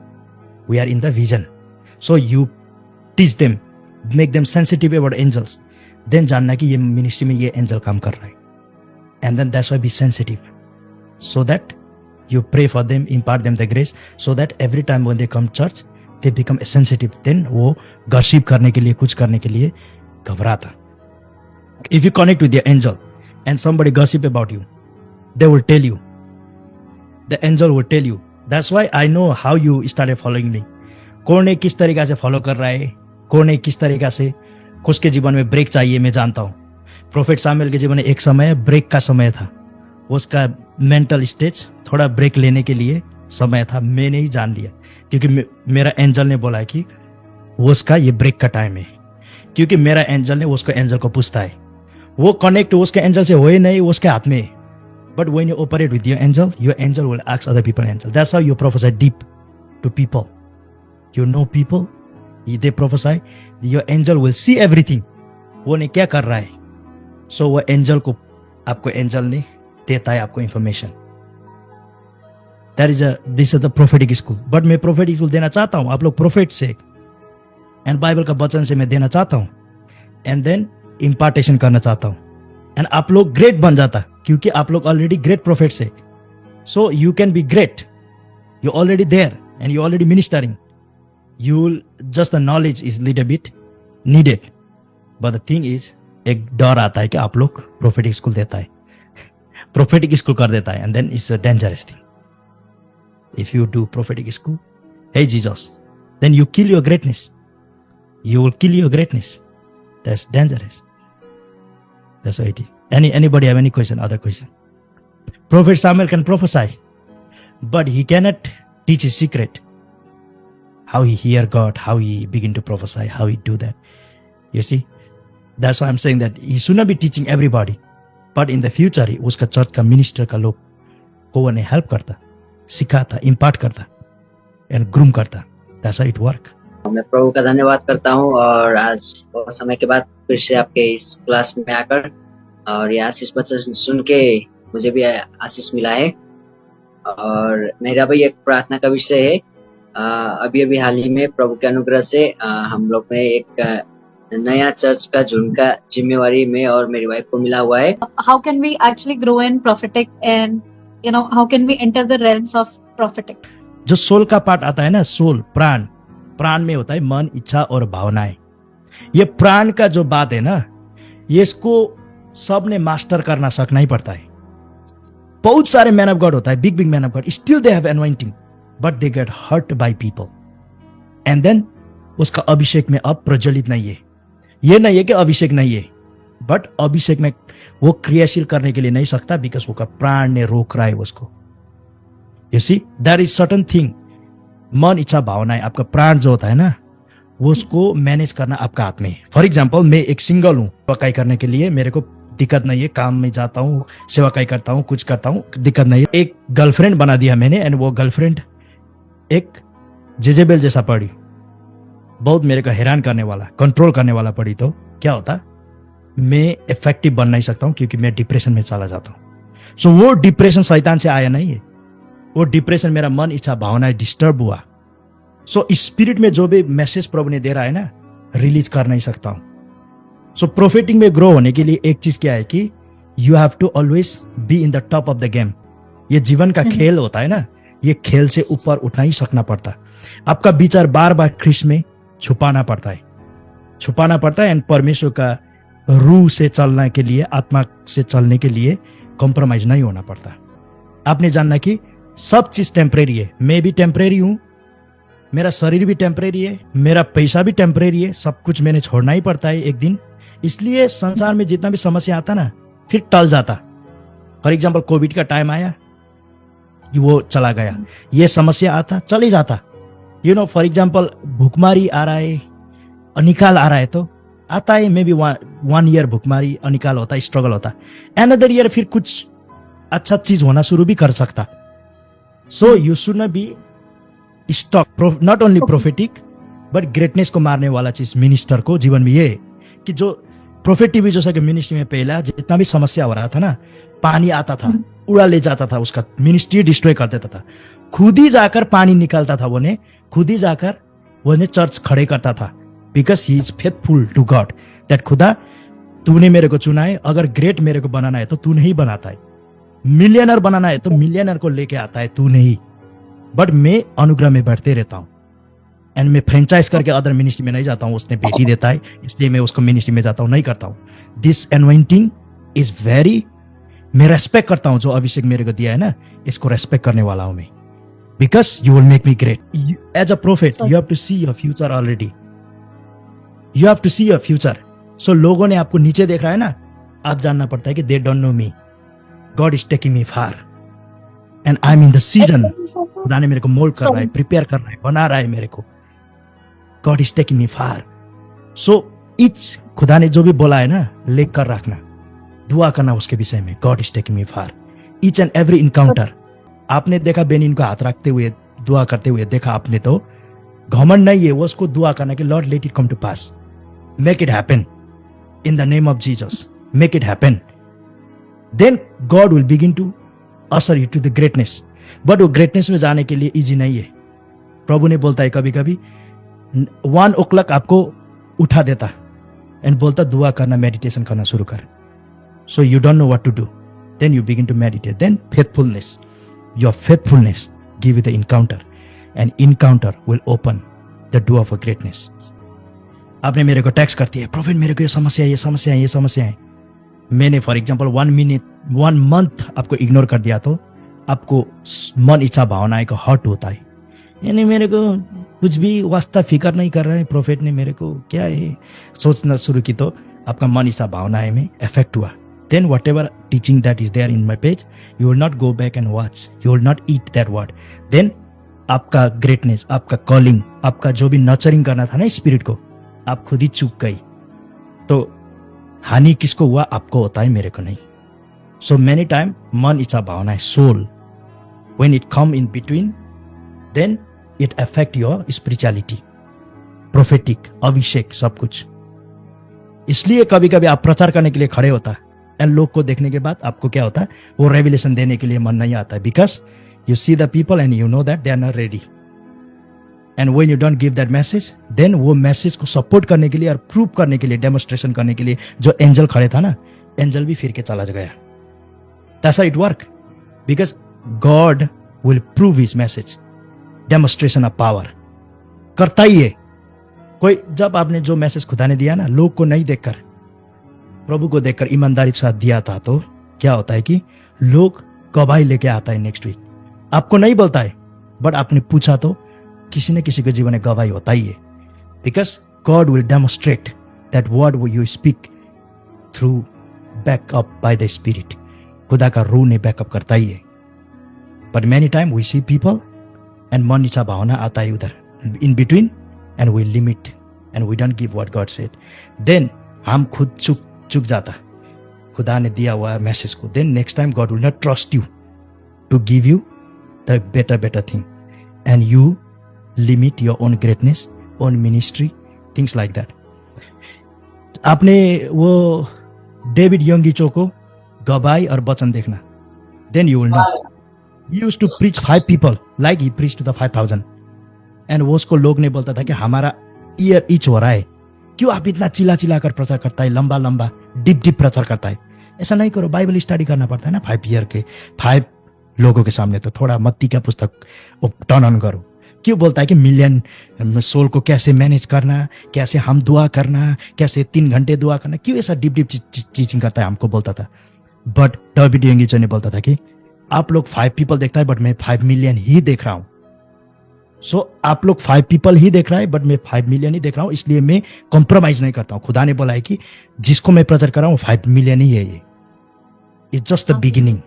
we are in the vision, so you teach them, make them sensitive about angels, then जानना कि ये मिनिस्ट्री में ये एंजल काम कर रहा है, and then that's why be sensitive, so that you pray for them, impart them the grace, so that every time when they come church they become sensitive. Then वो गॉसिप करने के लिए, कुछ करने के लिए घबराता. If you connect with the angel and somebody gossip about you, they will tell you, the angel will tell you. That's why I know how you started following me. कौन ने किस तरीका से फॉलो कर रहा है, कौन ने किस तरीका से, उसके जीवन में ब्रेक चाहिए मैं जानता हूँ. प्रोफेट सामुएल के जीवन में एक समय ब्रेक का समय था, उसका मेंटल स्टेज थोड़ा ब्रेक लेने के लिए समय था. मैंने ही जान लिया क्योंकि मेरा एंजल ने बोला कि वो उसका ये ब्रेक का टाइम है, क्योंकि मेरा एंजल ने उसको एंजल को पूछता है. वो कनेक्ट उसके एंजल से हो ही नहीं, उसके हाथ में है. But when you operate with your angel will ask other people angel. That's how you prophesy deep to people. You know people, they prophesy, your angel will see everything. वो ने क्या कर रहा है, so वो एंजल को, आपको angel ने देता है आपको information. This is the prophetic school. But मैं prophetic school देना चाहता हूँ आप लोग प्रोफेट से एंड बाइबल का वचन से मैं देना चाहता हूँ, एंड देन इम्पार्टेशन करना चाहता हूँ, एंड आप लोग ग्रेट बन जाता क्योंकि आप लोग ऑलरेडी ग्रेट प्रोफेट से. So you can be great, you already there and you already ministering. You will just the knowledge is little bit needed, but the thing is एक डर आता है कि आप लोग prophetic school देता है, prophetic school कर देता है, and then it's a dangerous thing. If you do prophetic school, hey Jesus, then you kill your greatness. You will kill your greatness. That's dangerous. That's what it is. Anybody have any question? Other question? Prophet Samuel can prophesy, but he cannot teach his secret. How he hear God, how he begin to prophesy, how he do that. You see, that's why I'm saying that he should not be teaching everybody, but in the future उसका church का minister का लोग को वो ने help करता, सिखाता, impart करता एंड ग्रूम करता. That's how it work. मैं प्रभु का धन्यवाद करता हूँ और आज बहुत समय के बाद फिर से आपके इस क्लास में आकर और ये आशीष वचन सुन के मुझे भी आशीष मिला है. और मेरा भी एक प्रार्थना का विषय है. अभी हाल ही में प्रभु के अनुग्रह से हम लोग में एक नया चर्च का झुंड का जिम्मेवारी में और मेरी वाइफ को मिला हुआ है. How can we actually grow in prophetic and how can we enter the realms of prophetic? जो सोल का पार्ट आता है ना, सोल प्राण, प्राण में होता है मन, इच्छा और भावनाएं. ये प्राण का जो बात है ना, ये इसको सब ने मास्टर करना सीखना ही पड़ता है. बहुत सारे मैन ऑफ गॉड होता है, big man of God, still they have anointing, but they get hurt by people. And then उसका अभिषेक में अब प्रज्वलित नहीं है. ये नहीं है कि अभिषेक नहीं है, बट अभिषेक में वो क्रियाशील करने के लिए नहीं सकता बिकॉज वो का प्राण ने रोक रहा है उसको. You see, there is certain thing, मन, इच्छा, भावनाएं, आपका प्राण जो होता है ना, वो उसको मैनेज करना आपका हाथ में है. फॉर एग्जाम्पल, मैं एक सिंगल हूँ, सेवाकाई करने के लिए मेरे को दिक्कत नहीं है, काम में जाता हूँ, सेवाकाई करता हूँ, कुछ करता हूँ, दिक्कत नहीं है. एक गर्लफ्रेंड बना दिया मैंने, एंड वो गर्लफ्रेंड एक जेजेबेल जैसा पड़ी, बहुत मेरे को हैरान करने वाला, कंट्रोल करने वाला पड़ी, तो क्या होता, मैं इफेक्टिव बन नहीं सकता हूं क्योंकि मैं डिप्रेशन में चला जाता हूं। सो वो डिप्रेशन शैतान से आया नहीं है, वो डिप्रेशन मेरा मन, इच्छा, भावनाएं डिस्टर्ब हुआ। सो स्पिरिट में जो भी मैसेज प्रभु ने दे रहा है ना, रिलीज कर नहीं सकता हूं। सो प्रोफेटिक में ग्रो होने के लिए एक चीज क्या है कि you have to always be in the top of the game. ये जीवन का खेल होता है ना, ये खेल से ऊपर उठना ही सकना पड़ता है। आपका विचार बार बार ख्रिस्त में छुपाना पड़ता है एंड परमेश्वर का रूह से चलने के लिए, आत्मा से चलने के लिए कॉम्प्रोमाइज नहीं होना पड़ता। आपने जानना कि सब चीज टेम्परेरी है। मैं भी टेम्परेरी हूं, मेरा शरीर भी टेम्परेरी है, मेरा पैसा भी टेम्परेरी है, सब कुछ मैंने छोड़ना ही पड़ता है एक दिन। इसलिए संसार में जितना भी समस्या आता ना, फिर टल जाता। फॉर एग्जाम्पल कोविड का टाइम आया, वो चला गया। ये समस्या आता, चले जाता। यू नो, फॉर एग्जाम्पल भूखमारी आ रहा है, अनिकाल आ रहा है, तो आता है। मे बी 1 ईयर भूखमारी अनिकाल होता है, स्ट्रगल होता है। एनदर ईयर फिर कुछ अच्छा चीज होना शुरू भी कर सकता। So you should not B stock. Not only prophetic but greatness को मारने वाला चीज मिनिस्टर को जीवन में ये है कि जो प्रोफेटिक भी जो कि मिनिस्ट्री में पहला जितना भी समस्या हो रहा था ना, पानी आता था, उड़ा ले जाता था, उसका मिनिस्ट्री डिस्ट्रॉय कर देता था। खुद ही जाकर पानी निकालता था, वो खुद ही जाकर वो चर्च खड़े करता था। Because he is faithful to God, that खुदा तूने मेरे को चुना है, अगर ग्रेट मेरे को बनाना है तो तू नहीं बनाता है, मिलियनर बनाना है तो मिलियनर को लेके आता है तू नहीं। बट मैं अनुग्रह में बढ़ते रहता हूँ एंड मैं फ्रेंचाइज करके अदर मिनिस्ट्री में नहीं जाता हूँ। उसने बेटी देता है इसलिए मैं उसको मिनिस्ट्री में जाता हूँ, नहीं करता हूँ। दिस एनवाइंटिंग इज वेरी, मैं रेस्पेक्ट करता हूँ जो अभिषेक मेरे को दिया है ना, इसको रेस्पेक्ट करने वाला हूँ मैं। Because you will make me great as a prophet. You have to see your future already, you have to see your future. So लोगों ने आपको नीचे देख रहा है ना, आप जानना पड़ता है कि दे don't no me, God is taking me far and I am in the season. खुदा ने मेरे को मोल्ड कर रहा है, प्रिपेयर कर रहा है, बना रहा है मेरे को। God is taking me far. So etch खुदा ने जो भी बोला है ना, लिख कर रखना, दुआ करना उसके विषय में। God is taking me far. Each and every encounter. आपने देखा बेनिन को हाथ रखते हुए दुआ करते हुए देखा आपने, तो घमंड नहीं है वो, उसको दुआ करना कि Lord let it come to pass, make it happen in the name of Jesus, make it happen. Then God will begin to usher you to the greatness. But वो ग्रेटनेस में जाने के लिए इजी नहीं है। प्रभु ने बोलता है कभी कभी 1 o'clock आपको उठा देता एंड बोलता दुआ करना, मेडिटेशन करना शुरू कर। So you don't know what to do, then you begin to meditate, then faithfulness, your faithfulness give you the encounter and encounter will open the door for greatness. आपने मेरे को टेक्स्ट करती है, प्रोफेट मेरे को ये समस्या है। मैंने फॉर एग्जाम्पल 1 month आपको इग्नोर कर दिया तो आपको मन, इच्छा, भावनाएं को हर्ट होता है। यानी मेरे को कुछ भी वास्ता फिकर नहीं कर रहा है, प्रोफेट ने मेरे को क्या है सोचना शुरू की, तो आपका मन, इच्छा, भावनाएं में इफेक्ट हुआ। Then whatever teaching that is there in my page, you will not go back and watch, you will not eat that word. Then आपका ग्रेटनेस, आपका कॉलिंग, आपका जो भी नर्चरिंग करना था ना स्पिरिट को, आप खुद ही चूक गई। तो हानि किसको हुआ? आपको होता है, मेरे को नहीं। सो मेनी टाइम मन, इच्छा, भावना, soul, when it come in between, then it affect your spirituality, prophetic, अभिषेक, सब कुछ। इसलिए कभी कभी आप प्रचार करने के लिए खड़े होता है एंड लोग को देखने के बाद आपको क्या होता है, वो रेवलेशन देने के लिए मन नहीं आता है। Because you see the people and you know that they are not ready, and when you don't give that message, then वो मैसेज को सपोर्ट करने के लिए और प्रूव करने के लिए, डेमोन्स्ट्रेशन करने के लिए जो एंजल खड़े था ना, एंजल भी फिर के चला गया। That's how it work, because God will prove his message, demonstration of power करता ही है। कोई जब आपने जो मैसेज खुदा ने दिया ना, लोग को नहीं देखकर, प्रभु को देखकर ईमानदारी के साथ दिया था, तो क्या होता है कि लोग गवाही लेके आता है नेक्स्ट वीक। आपको नहीं बोलता है, बट आपने पूछा तो किसी न किसी के जीवन में गवाही होता ही है। Because God will demonstrate that word वो you speak through backup by the spirit. खुदा का रूह ने बैकअप करता ही है। But many time we see people and मन, इच्छा, भावना आता है उधर in between, and we limit and we don't give what God said. देन हम खुद चुक जाता खुदा ने दिया हुआ मैसेज को। Then next time God will not trust you to give you the better thing, and you limit your own greatness, own ministry, things like that. आपने वो डेविड यंगीचो को गवाई और वचन देखना, then you will know. He used to preach 5 people like he preached to the 5,000. And वो उसको लोग ने बोलता था कि हमारा ईयर इच हो रहा है, क्यों आप इतना चिल्ला चिल्ला कर प्रचार करता है, लंबा लंबा डीप डीप प्रचार करता है. ऐसा नहीं करो, बाइबल स्टडी करना पड़ता है ना 5 ईयर के 5 लोगों के सामने. तो थोड़ा मत्ती का पुस्तक टर्न ऑन करो. क्यों बोलता है कि मिलियन सोल को कैसे मैनेज करना, कैसे हम दुआ करना, कैसे 3 घंटे दुआ करना, क्यों ऐसा डीप डीप टीचिंग करता है, हमको बोलता था. बट डेविड यंगीचो ने बोलता था कि आप लोग 5 पीपल देखता है बट मैं 5 मिलियन ही देख रहा हूं. सो आप लोग 5 पीपल ही देख रहा है बट मैं 5 मिलियन ही देख रहा हूं, इसलिए मैं कॉम्प्रोमाइज नहीं करता हूं. खुदा ने बोला है कि जिसको मैं प्रचार कर रहा हूं 5 मिलियन ही है. ये it's just the beginning,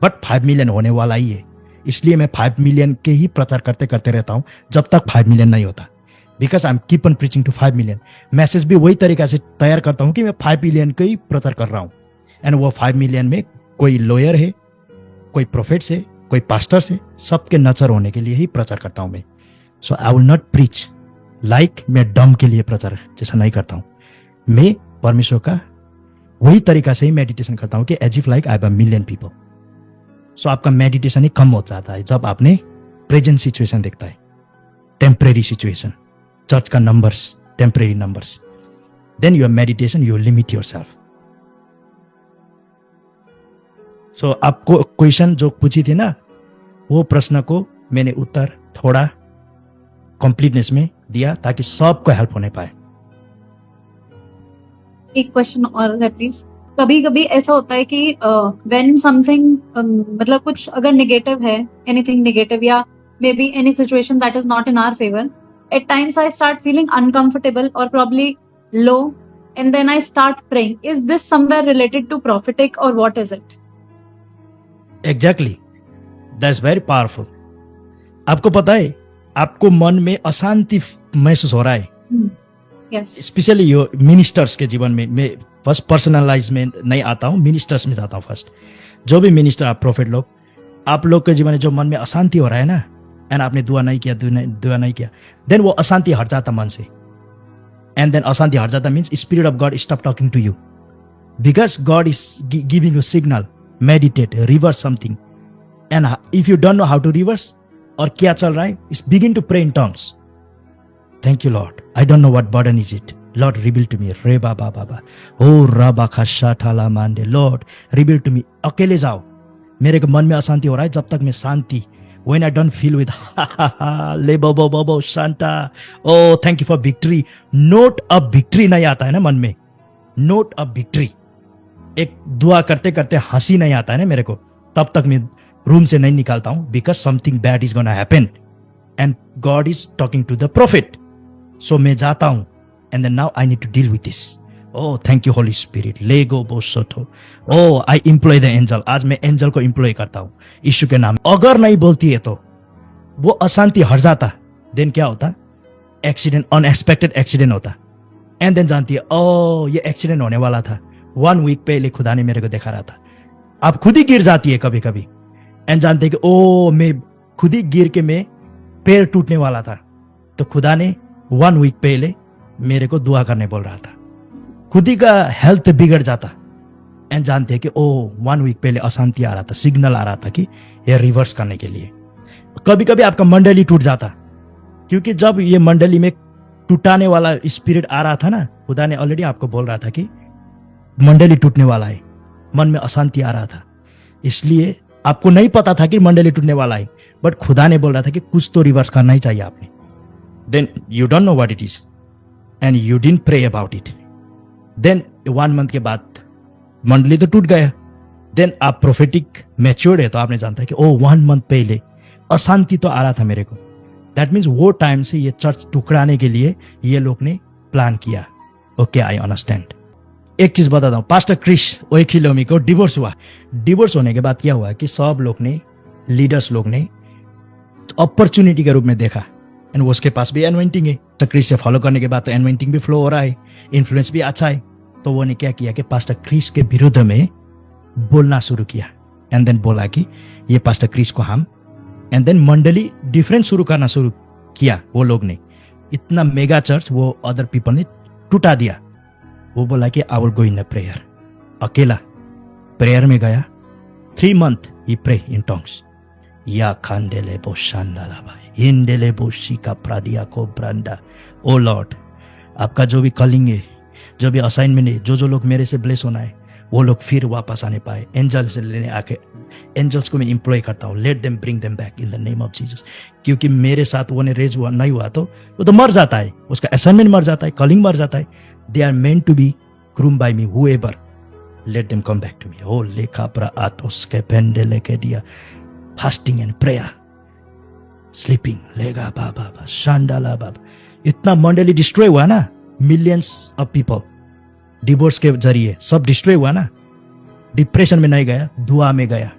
but 5 million होने वाला ही है. इसलिए मैं 5 मिलियन के ही प्रचार करते करते रहता हूं जब तक 5 मिलियन नहीं होता. Because I am keep on preaching to 5 million. Message भी वही तरीका से तैयार करता हूं कि मैं 5 मिलियन के ही प्रचार कर रहा हूं. एंड वो 5 मिलियन में कोई लॉयर है, कोई प्रोफेट से, कोई पास्टर से, सबके नजर होने के लिए ही प्रचार करता हूं मैं. So I will not preach like मैं डम के लिए प्रचार जैसा नहीं करता हूं. मैं परमेश्वर का वही तरीका से ही मेडिटेशन करता हूं कि as if like I have a million people. So आपका मेडिटेशन ही कम हो जाता है जब आपने प्रेजेंट सिचुएशन देखता है, टेम्परेरी सिचुएशन, चर्च का numbers, temporary numbers. Then your meditation you limit yourself. So आपको क्वेश्चन जो पूछी थी ना, वो प्रश्न को मैंने उत्तर थोड़ा कंप्लीटनेस में दिया ताकि सबको हेल्प होने पाए. एक क्वेश्चन और है प्लीज. कभी कभी ऐसा होता है कि व्हेन समथिंग मतलब कुछ अगर नेगेटिव है, एनीथिंग नेगेटिव या maybe any situation that is not in our favour, at times I start feeling uncomfortable और probably low, and then I start praying. Is this somewhere related to prophetic और what is it? Exactly, that's very powerful. आपको पता है, आपको मन में अशांति महसूस हो रहा है, यस, स्पेशली यो मिनिस्टर्स के जीवन में. मैं फर्स्ट पर्सनलाइज में नहीं आता हूँ, मिनिस्टर्स में जाता हूँ फर्स्ट. जो भी मिनिस्टर, आप प्रोफेट लोग, आप लोग के जीवन में जो मन में अशांति हो रहा है ना, एंड आपने दुआ नहीं किया, देन वो अशांति हट जाता मन से. एंड देन अशांति हट जाता means spirit of God stop talking to you, because God is giving you signal, meditate, reverse something. And if you don't know how to reverse or क्या चल रहा है, is begin to pray in tongues. Thank you Lord, I don't know what burden is it, Lord reveal to me. Re ba ba ba ba, oh raba khasha thala mande, Lord reveal to me. अकेले जाओ. मेरे के मन में अशांति हो रहा है, जब तक मैं शांति, when I don't feel with le bo bo bo bo shanta, oh thank you for victory, note of victory नहीं आता है ना मन में, note of victory. एक दुआ करते करते हंसी नहीं आता है ना मेरे को, तब तक मैं रूम से नहीं निकालता हूं, because something bad is gonna happen and God is talking to the prophet. So मैं जाता हूं and then now I need to deal with this. Oh thank you Holy Spirit, ले गो बो सोथो, oh I employ the angel. आज मैं angel को एम्प्लॉय करता हूं यीशु के नाम. अगर नहीं बोलती है तो वो अशांति हट जाता. देन क्या होता, एक्सीडेंट, अनएक्सपेक्टेड एक्सीडेंट होता. एंड देन जानती है, ओह ये एक्सीडेंट होने वाला था, 1 वीक पहले खुदा ने मेरे को दिखा रहा था. आप खुद ही गिर जाती है कभी कभी एंड जानते कि ओ मैं खुद ही गिर के मैं पैर टूटने वाला था, तो खुदा ने 1 वीक पहले मेरे को दुआ करने बोल रहा था. खुद ही का हेल्थ बिगड़ जाता एंड जानते हैं कि ओ 1 वीक पहले अशांति आ रहा था, सिग्नल आ रहा था कि ये रिवर्स करने के लिए. कभी कभी आपका मंडली टूट जाता, क्योंकि जब ये मंडली में टूटाने वाला स्पिरिट आ रहा था ना, खुदा ने ऑलरेडी आपको बोल रहा था कि मंडली टूटने वाला है, मन में अशांति आ रहा था. इसलिए आपको नहीं पता था कि मंडली टूटने वाला है, बट खुदा ने बोल रहा था कि कुछ तो रिवर्स करना ही चाहिए आपने. Then you don't know what it is and you didn't pray about it. Then 1 month के बाद मंडली तो टूट गया. देन आप प्रोफेटिक मैच्योर्ड है तो आपने जानता है कि ओ 1 मंथ पहले अशांति तो आ रहा था मेरे को. दैट मीन्स वो टाइम से ये चर्च टुकड़ाने के लिए ये लोग ने प्लान किया. Okay, I understand. एक चीज बताता हूँ, पास्टर क्रिश ओएखिलोमी को डिवोर्स हुआ. डिवोर्स होने के बाद क्या हुआ कि सब लोग ने, लीडर्स लोग ने अपॉर्चुनिटी के रूप में देखा, एंड वो उसके पास भी एनवाइंटिंग है, तो क्रिश से फॉलो करने के बाद तो एनवाइंटिंग भी फ्लो हो रहा है, इन्फ्लुएंस भी अच्छा है. तो वो ने क्या किया कि पास्टर क्रिश के विरुद्ध में बोलना शुरू किया, एंड देन बोला कि ये पास्टर क्रिश को हम, एंड देन मंडली डिफरेंट शुरू करना शुरू किया. वो लोग ने इतना मेगा चर्च वो अदर पीपल ने टूटा दिया. वो बोला कि I will go in the prayer. अकेला प्रेयर में गया. 3 months he pray in tongues. या खांडेले बो शांडाला भाई इंडेले बो शिका प्रादिया को ब्रांडा. ओ लॉर्ड, आपका जो भी कॉलिंग है, जो भी असाइनमेंट है, जो लोग मेरे से ब्लेस होना है, वो लोग फिर वापस आने पाए. एंजल से लेने आके एंजल्स को मैं इंप्लॉय करता हूँ. Let them bring them back in the name of Jesus. क्योंकि मेरे साथ वो रेज हुआ नहीं हुआ तो वो तो मर जाता है, उसका असाइनमेंट मर जाता है, कॉलिंग मर जाता है. They are meant to be groom by me. However, let them come back to me. ओ लेखा प्रा आतोस के पेंडे लेके दिया. फास्टिंग एंड प्रेयर, स्लीपिंग लेगा बाबा शांडाला बाबा. इतना मंडली डिस्ट्रॉय हुआ ना, मिलियंस ऑफ पीपल डिवोर्स के जरिए सब डिस्ट्रॉय हुआ ना. डिप्रेशन में नहीं गया, दुआ में गया.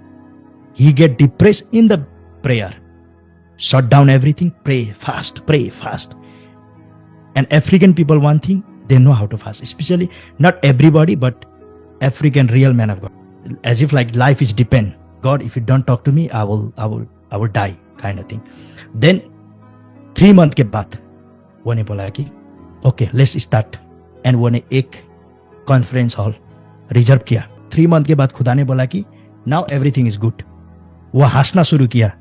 He get depress in the prayer. Shut down everything, pray fast. And African people one thing, they know how to fast, especially not everybody but African real man of God, as if like life is depend. God, if you don't talk to me, I will die kind of thing. Then 3 month के बाद वो ने बोला कि okay let's start, and वो ने एक conference hall reserve किया. 3 month के बाद खुदा ने बोला कि now everything is good. वो हंसना शुरू किया.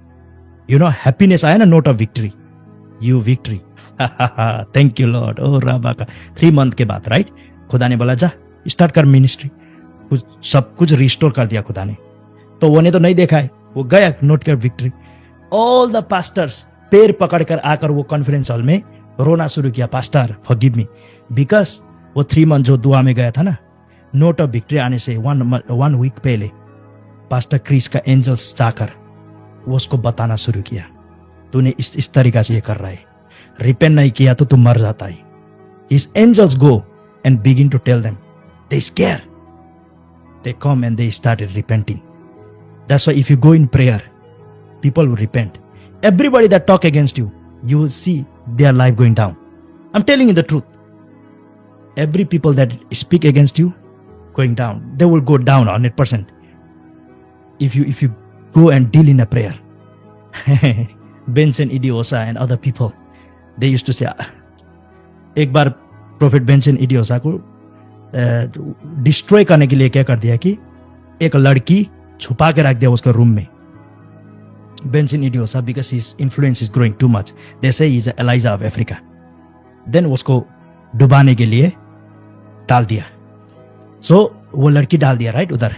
You know happiness आया ना, note of victory. You victory. Thank you Lord. ओ राबा का 3 month के बाद राइट, खुदा ने बोला जा स्टार्ट कर मिनिस्ट्री. सब कुछ रिस्टोर कर दिया खुदा ने. तो वो ने तो नहीं देखा है, वो गया नोट कर विक्ट्री. ऑल द पास्टर्स पैर पकड़कर आकर वो कॉन्फ्रेंस हॉल में रोना शुरू किया. पास्टर फॉरगिव मी, बिकॉज वो 3 month जो दुआ में गया था ना, नोट ऑफ विक्ट्री आने से 1 week पहले पास्टर क्रिस का एंजल्स जाकर वो उसको बताना शुरू किया, तूने इस तरीका से ये कर रहा है, रिपेंट नहीं किया तो तू मर जाता है. His angels go and begin to tell them. They scare. They come and they started repenting. That's why if you go in prayer, people will repent. Everybody that talk against you, you will see their life going down. I'm telling you the truth. Every people that speak against you, going down. They will go down 100%. If you go and deal in a prayer. Benson Idiosa and other people, they used to say, एक बार prophet Benson इडियोसा को destroy करने के लिए क्या कर दिया कि एक लड़की छुपा के रख दिया उसका रूम में. Benson Idahosa, because his influence is growing too much, they say he is Elijah of Africa. Then उसको डुबाने के लिए डाल दिया. सो वो लड़की डाल दिया राइट उधर.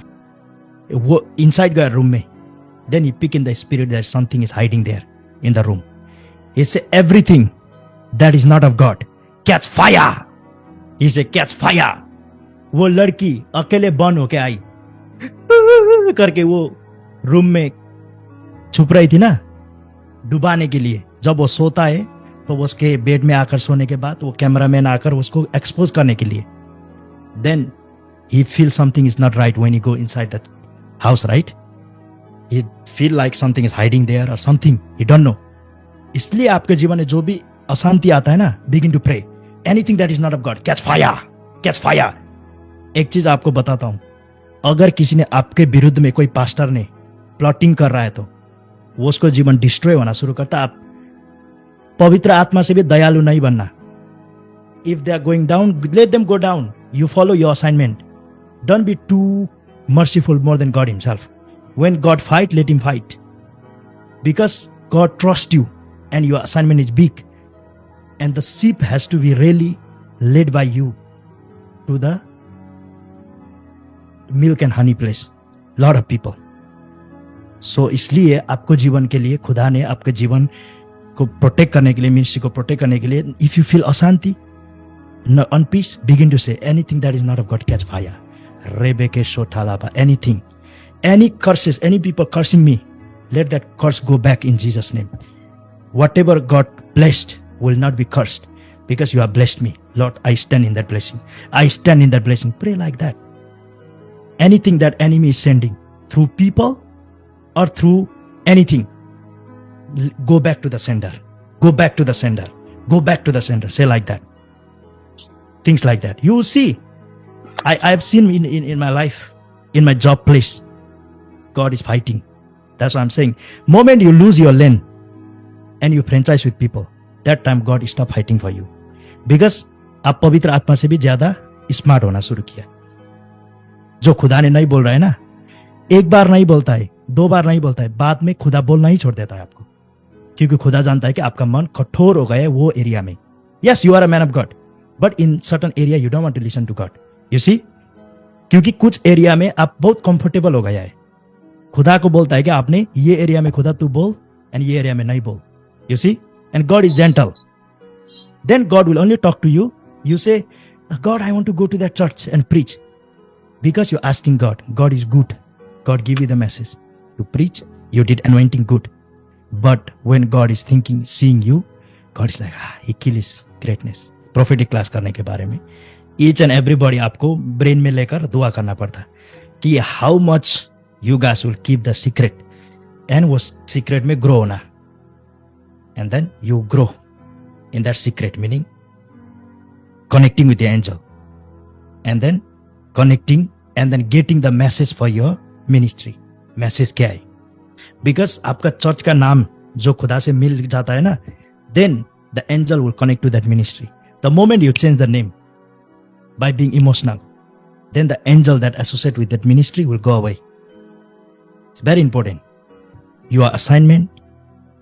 वो इनसाइड गया रूम में. Then he pick in the spirit that something is hiding there in the room. He say everything that is not of God catch fire. He say catch fire. वो लड़की अकेले बंद होके आई करके वो रूम में छुप रही थी ना डुबाने के लिए. जब वो सोता है तो उसके बेड में आकर सोने के बाद वो कैमरामैन आकर उसको एक्सपोज करने के लिए. Then he feel something is not right when you go inside that house, right? He feel like something is hiding there or something, you don't know. इसलिए आपके जीवन में जो भी अशांति आता है ना, begin to pray. Anything that is not of God, catch fire, catch fire. एक चीज आपको बताता हूं, अगर किसी ने आपके विरुद्ध में कोई पास्टर ने प्लॉटिंग कर रहा है तो वो उसको जीवन डिस्ट्रॉय होना शुरू करता. आप पवित्र आत्मा से भी दयालु नहीं बनना. If they are going down, let them go down. You follow your assignment. Don't be too merciful more than God himself. When God fight, let him fight. Because God trusts you and your assignment is big. And the sheep has to be really led by you to the milk and honey place. Lot of people. So इसलिए आपको जीवन के लिए खुदा ने आपके जीवन को प्रोटेक्ट करने के लिए, मिनिस्ट्री को प्रोटेक्ट करने के लिए, if you feel अशांति, unpeace, begin to say anything that is not of God catch fire. Rebeke shotalaba, anything, any curses, any people cursing me, let that curse go back in Jesus' name. Whatever God blessed will not be cursed because you have blessed me. Lord, I stand in that blessing. I stand in that blessing. Pray like that. Anything that enemy is sending through people or through anything, go back to the sender. Go back to the sender. Go back to the sender. Say like that. Things like that. You will see. I have seen in my life, in my job place, God is fighting. That's what I'm saying. Moment you lose your lane and you franchise with people, that time God stop fighting for you. Because आप पवित्र आत्मा से भी ज्यादा smart होना शुरू किया. जो खुदा ने नहीं बोल रहा है ना, एक बार नहीं बोलता है, 2 बार नहीं बोलता है, बाद में खुदा बोलना ही छोड़ देता है आपको, क्योंकि खुदा जानता है कि आपका मन कठोर हो गया है वो एरिया में. Yes, you are a man of God, but in certain area you don't want to listen to God. You see, क्योंकि कुछ एरिया में आप बहुत कंफर्टेबल हो गया है. खुदा को बोलता है कि आपने ये एरिया में खुदा तू बोल, एंड ये एरिया में नहीं बोल. You see, and God is gentle. Then God will only talk to you. You say, God, I want to go to that church and preach. Because you're asking God. God is good. God give you the message to preach. You did anointing good. But when God is thinking, seeing you, God is like, he kill his greatness. Prophetic class करने के बारे में each and everybody आपको brain में लेकर दुआ करना पड़ता कि how much you guys will keep the secret, and वो secret में grow होना, and then you grow in that secret, meaning connecting with the angel, and then connecting and then getting the message for your ministry. Message क्या है? Because आपका church का नाम जो खुदा से मिल जाता है ना, then the angel will connect to that ministry. The moment you change the name by being emotional, then the angel that associate with that ministry will go away. It's very important. Your assignment,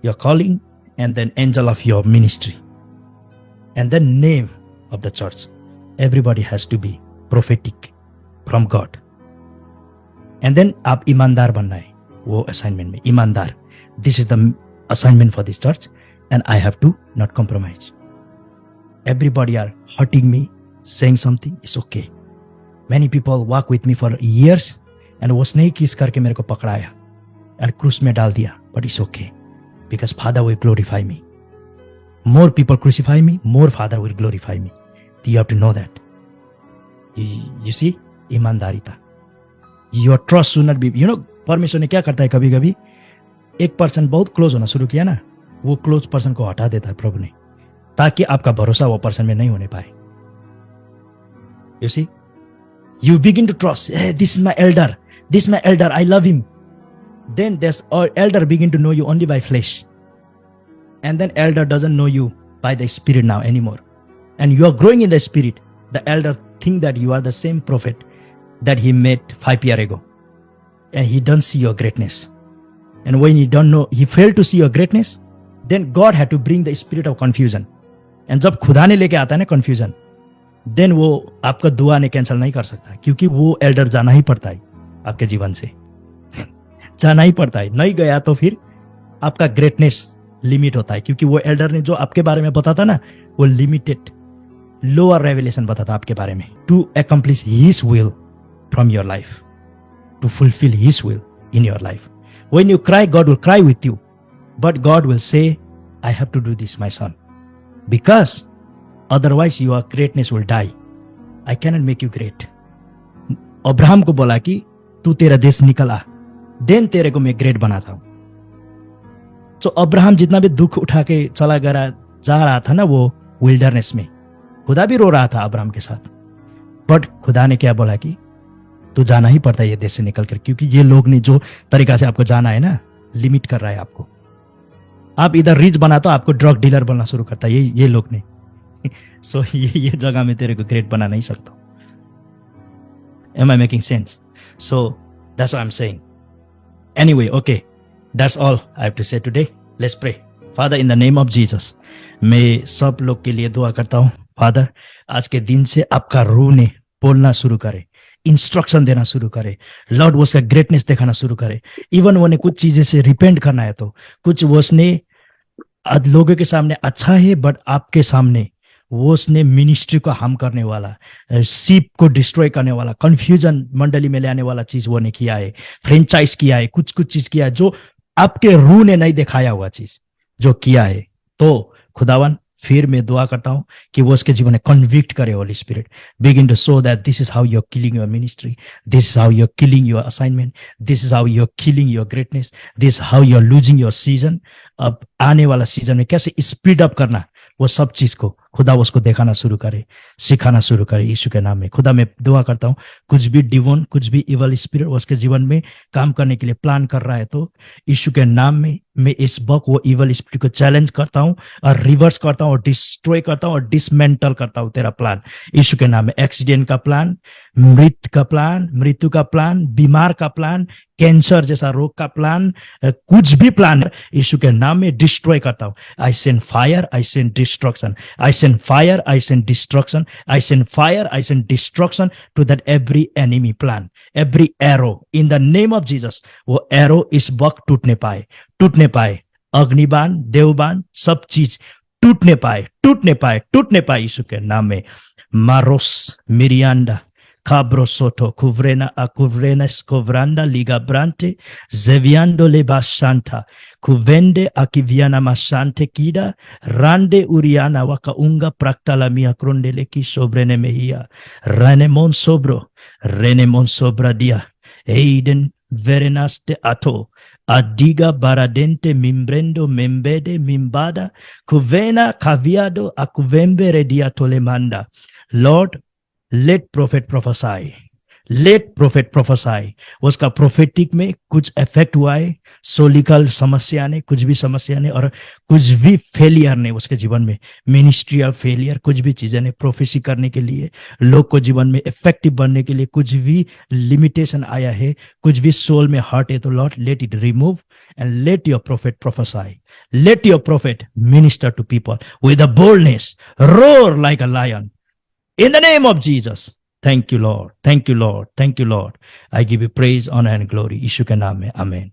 your calling, and then angel of your ministry, and then name of the church. Everybody has to be prophetic from God. And then आप ईमानदार बनना है वो assignment में. ईमानदार, this is the assignment for this church, and I have to not compromise. Everybody are hurting me, saying something, it's okay. Many people walk with me for years, and वो snake किस करके मेरे को पकड़ाया and क्रूस में डाल दिया, but it's okay because Father will glorify me. More people crucify me, more Father will glorify me. You have to know that. You see, ईमानदारी था. Your trust should not be, you know, परमेश्वर ने क्या करता है, कभी कभी एक पर्सन बहुत क्लोज होना शुरू किया ना, वो क्लोज पर्सन को हटा देता है प्रभु ने, ताकि आपका भरोसा वो पर्सन में नहीं होने पाए. You see, you begin to trust, hey, this is my elder, I love him. Then this elder begin to know you only by flesh, and then elder doesn't know you by the spirit now anymore. And you are growing in the spirit. The elder think that you are the same prophet that he met 5 years ago, and he don't see your greatness. And when he don't know, he failed to see your greatness, then God had to bring the spirit of confusion. And जब खुदा ने लेके आता है ना confusion, then वो आपका दुआ ने कैंसिल नहीं कर सकता, क्योंकि वो elder जाना ही पड़ता है आपके जीवन से. जाना ही पड़ता है, नहीं गया तो फिर आपका greatness लिमिट होता है, क्योंकि वो elder ने जो आपके बारे में बताता ना, वो लिमिटेड लोअर रेवलेशन बताता आपके बारे में. To accomplish his will from your life, to fulfill his will in your life. When you cry, God will cry with you, but God will say, I have to do this, my son, because otherwise your greatness will die. I cannot make you great. Abraham को बोला कि तू तेरा देश निकल आ, then तेरे को मैं ग्रेट बनाता हूं. तो अब्राहम जितना भी दुख उठा के चला जा रहा था ना वो विल्डरनेस में, खुदा भी रो रहा था अब्राहम के साथ, बट खुदा ने क्या बोला कि तू जाना ही पड़ता है ये देश से निकलकर, क्योंकि ये लोग ने जो तरीका से आपको जाना है ना, लिमिट कर रहा है आपको. आप इधर रिच बना तो आपको ड्रग डीलर बनना शुरू करता है ये लोग ने. सो ये जगह में तेरे को ग्रेट बना नहीं सकता. Am I making sense? So that's what I'm saying. Anyway, okay, that's all I have to say today. Let's pray. Father, in the name of Jesus, मैं सब लोग के लिए दुआ करता हूँ. फादर, आज के दिन से आपका रूह ने बोलना शुरू करे, इंस्ट्रक्शन देना शुरू करे, लॉर्ड वो उसका ग्रेटनेस दिखाना शुरू करे. इवन वो ने कुछ चीजें से रिपेंट करना है तो कुछ वो उसने लोगों के सामने अच्छा है, बट आपके सामने वो उसने मिनिस्ट्री को हार्म करने वाला, सीप को डिस्ट्रॉय करने वाला, कंफ्यूजन मंडली में ले आने वाला चीज वो ने किया है, फ्रेंचाइज किया है, कुछ चीज किया है जो आपके रूह ने नहीं दिखाया हुआ चीज जो किया है. तो खुदावन, फिर मैं दुआ करता हूं कि वो उसके जीवन में कन्विक्ट करे. Holy spirit, begin to show that this is how you are killing your ministry, this is how you are killing your assignment, this is how you are killing your greatness, this how you are losing your season. अब आने वाला season में कैसे speed up करना, वो सब चीज को खुदा उसको दिखाना शुरू करे, सिखाना शुरू करे यीशु के नाम में। खुदा मैं दुआ करता हूँ, कुछ भी डिमोन, कुछ भी इवल स्पिरिट उसके जीवन में काम करने के लिए प्लान कर रहा है तो यीशु के नाम में मैं इस वक्त वो इवल स्पिरिट को चैलेंज करता हूँ और रिवर्स करता हूँ और डिस्ट्रॉय करता हूँ और डिसमेंटल करता हूँ तेरा प्लान यीशु के नाम में। एक्सीडेंट का प्लान, मृत्यु का प्लान, बीमार का प्लान, कैंसर जैसा रोग का प्लान, कुछ भी प्लान यीशु के नाम में डिस्ट्रॉय करता हूँ। I send fire, I send destruction, I send fire, I send destruction, I send fire, I send destruction to that every enemy plan, every arrow in the name of Jesus. वो arrow इस वक्त टूटने पाए, अग्निबाण, देवबाण, सब चीज टूटने पाए यीशु के नाम में। मारोस मिरियांडा Cabro soto cuvrena a cuvrenes covranda liga brante zeviando le basanta cuvende akiviana masante kida rande uriana waka unga praktala mia krondele ki sobrene mehia renemon sobra dia eiden verenas de ato adiga baradente mimbrendo membede mimbada cuvena caviado acuvembe redia tolemanda. Lord, let prophet prophesy। उसका prophetic में कुछ effect हुआ है, सोलिकल समस्या ने, कुछ भी समस्या ने और कुछ भी फेलियर ने उसके जीवन में, मिनिस्ट्रियल फेलियर, कुछ भी चीजें ने प्रोफेसी करने के लिए, लोग को जीवन में इफेक्टिव बनने के लिए कुछ भी लिमिटेशन आया है, कुछ भी सोल में हर्ट है तो Lord let it remove and let your prophet prophesy, let your prophet minister to people with a boldness, roar like a lion in the name of Jesus। Thank you Lord, thank you Lord, thank you Lord। I give you praise, honor and glory यीशु के नाम में, आमीन।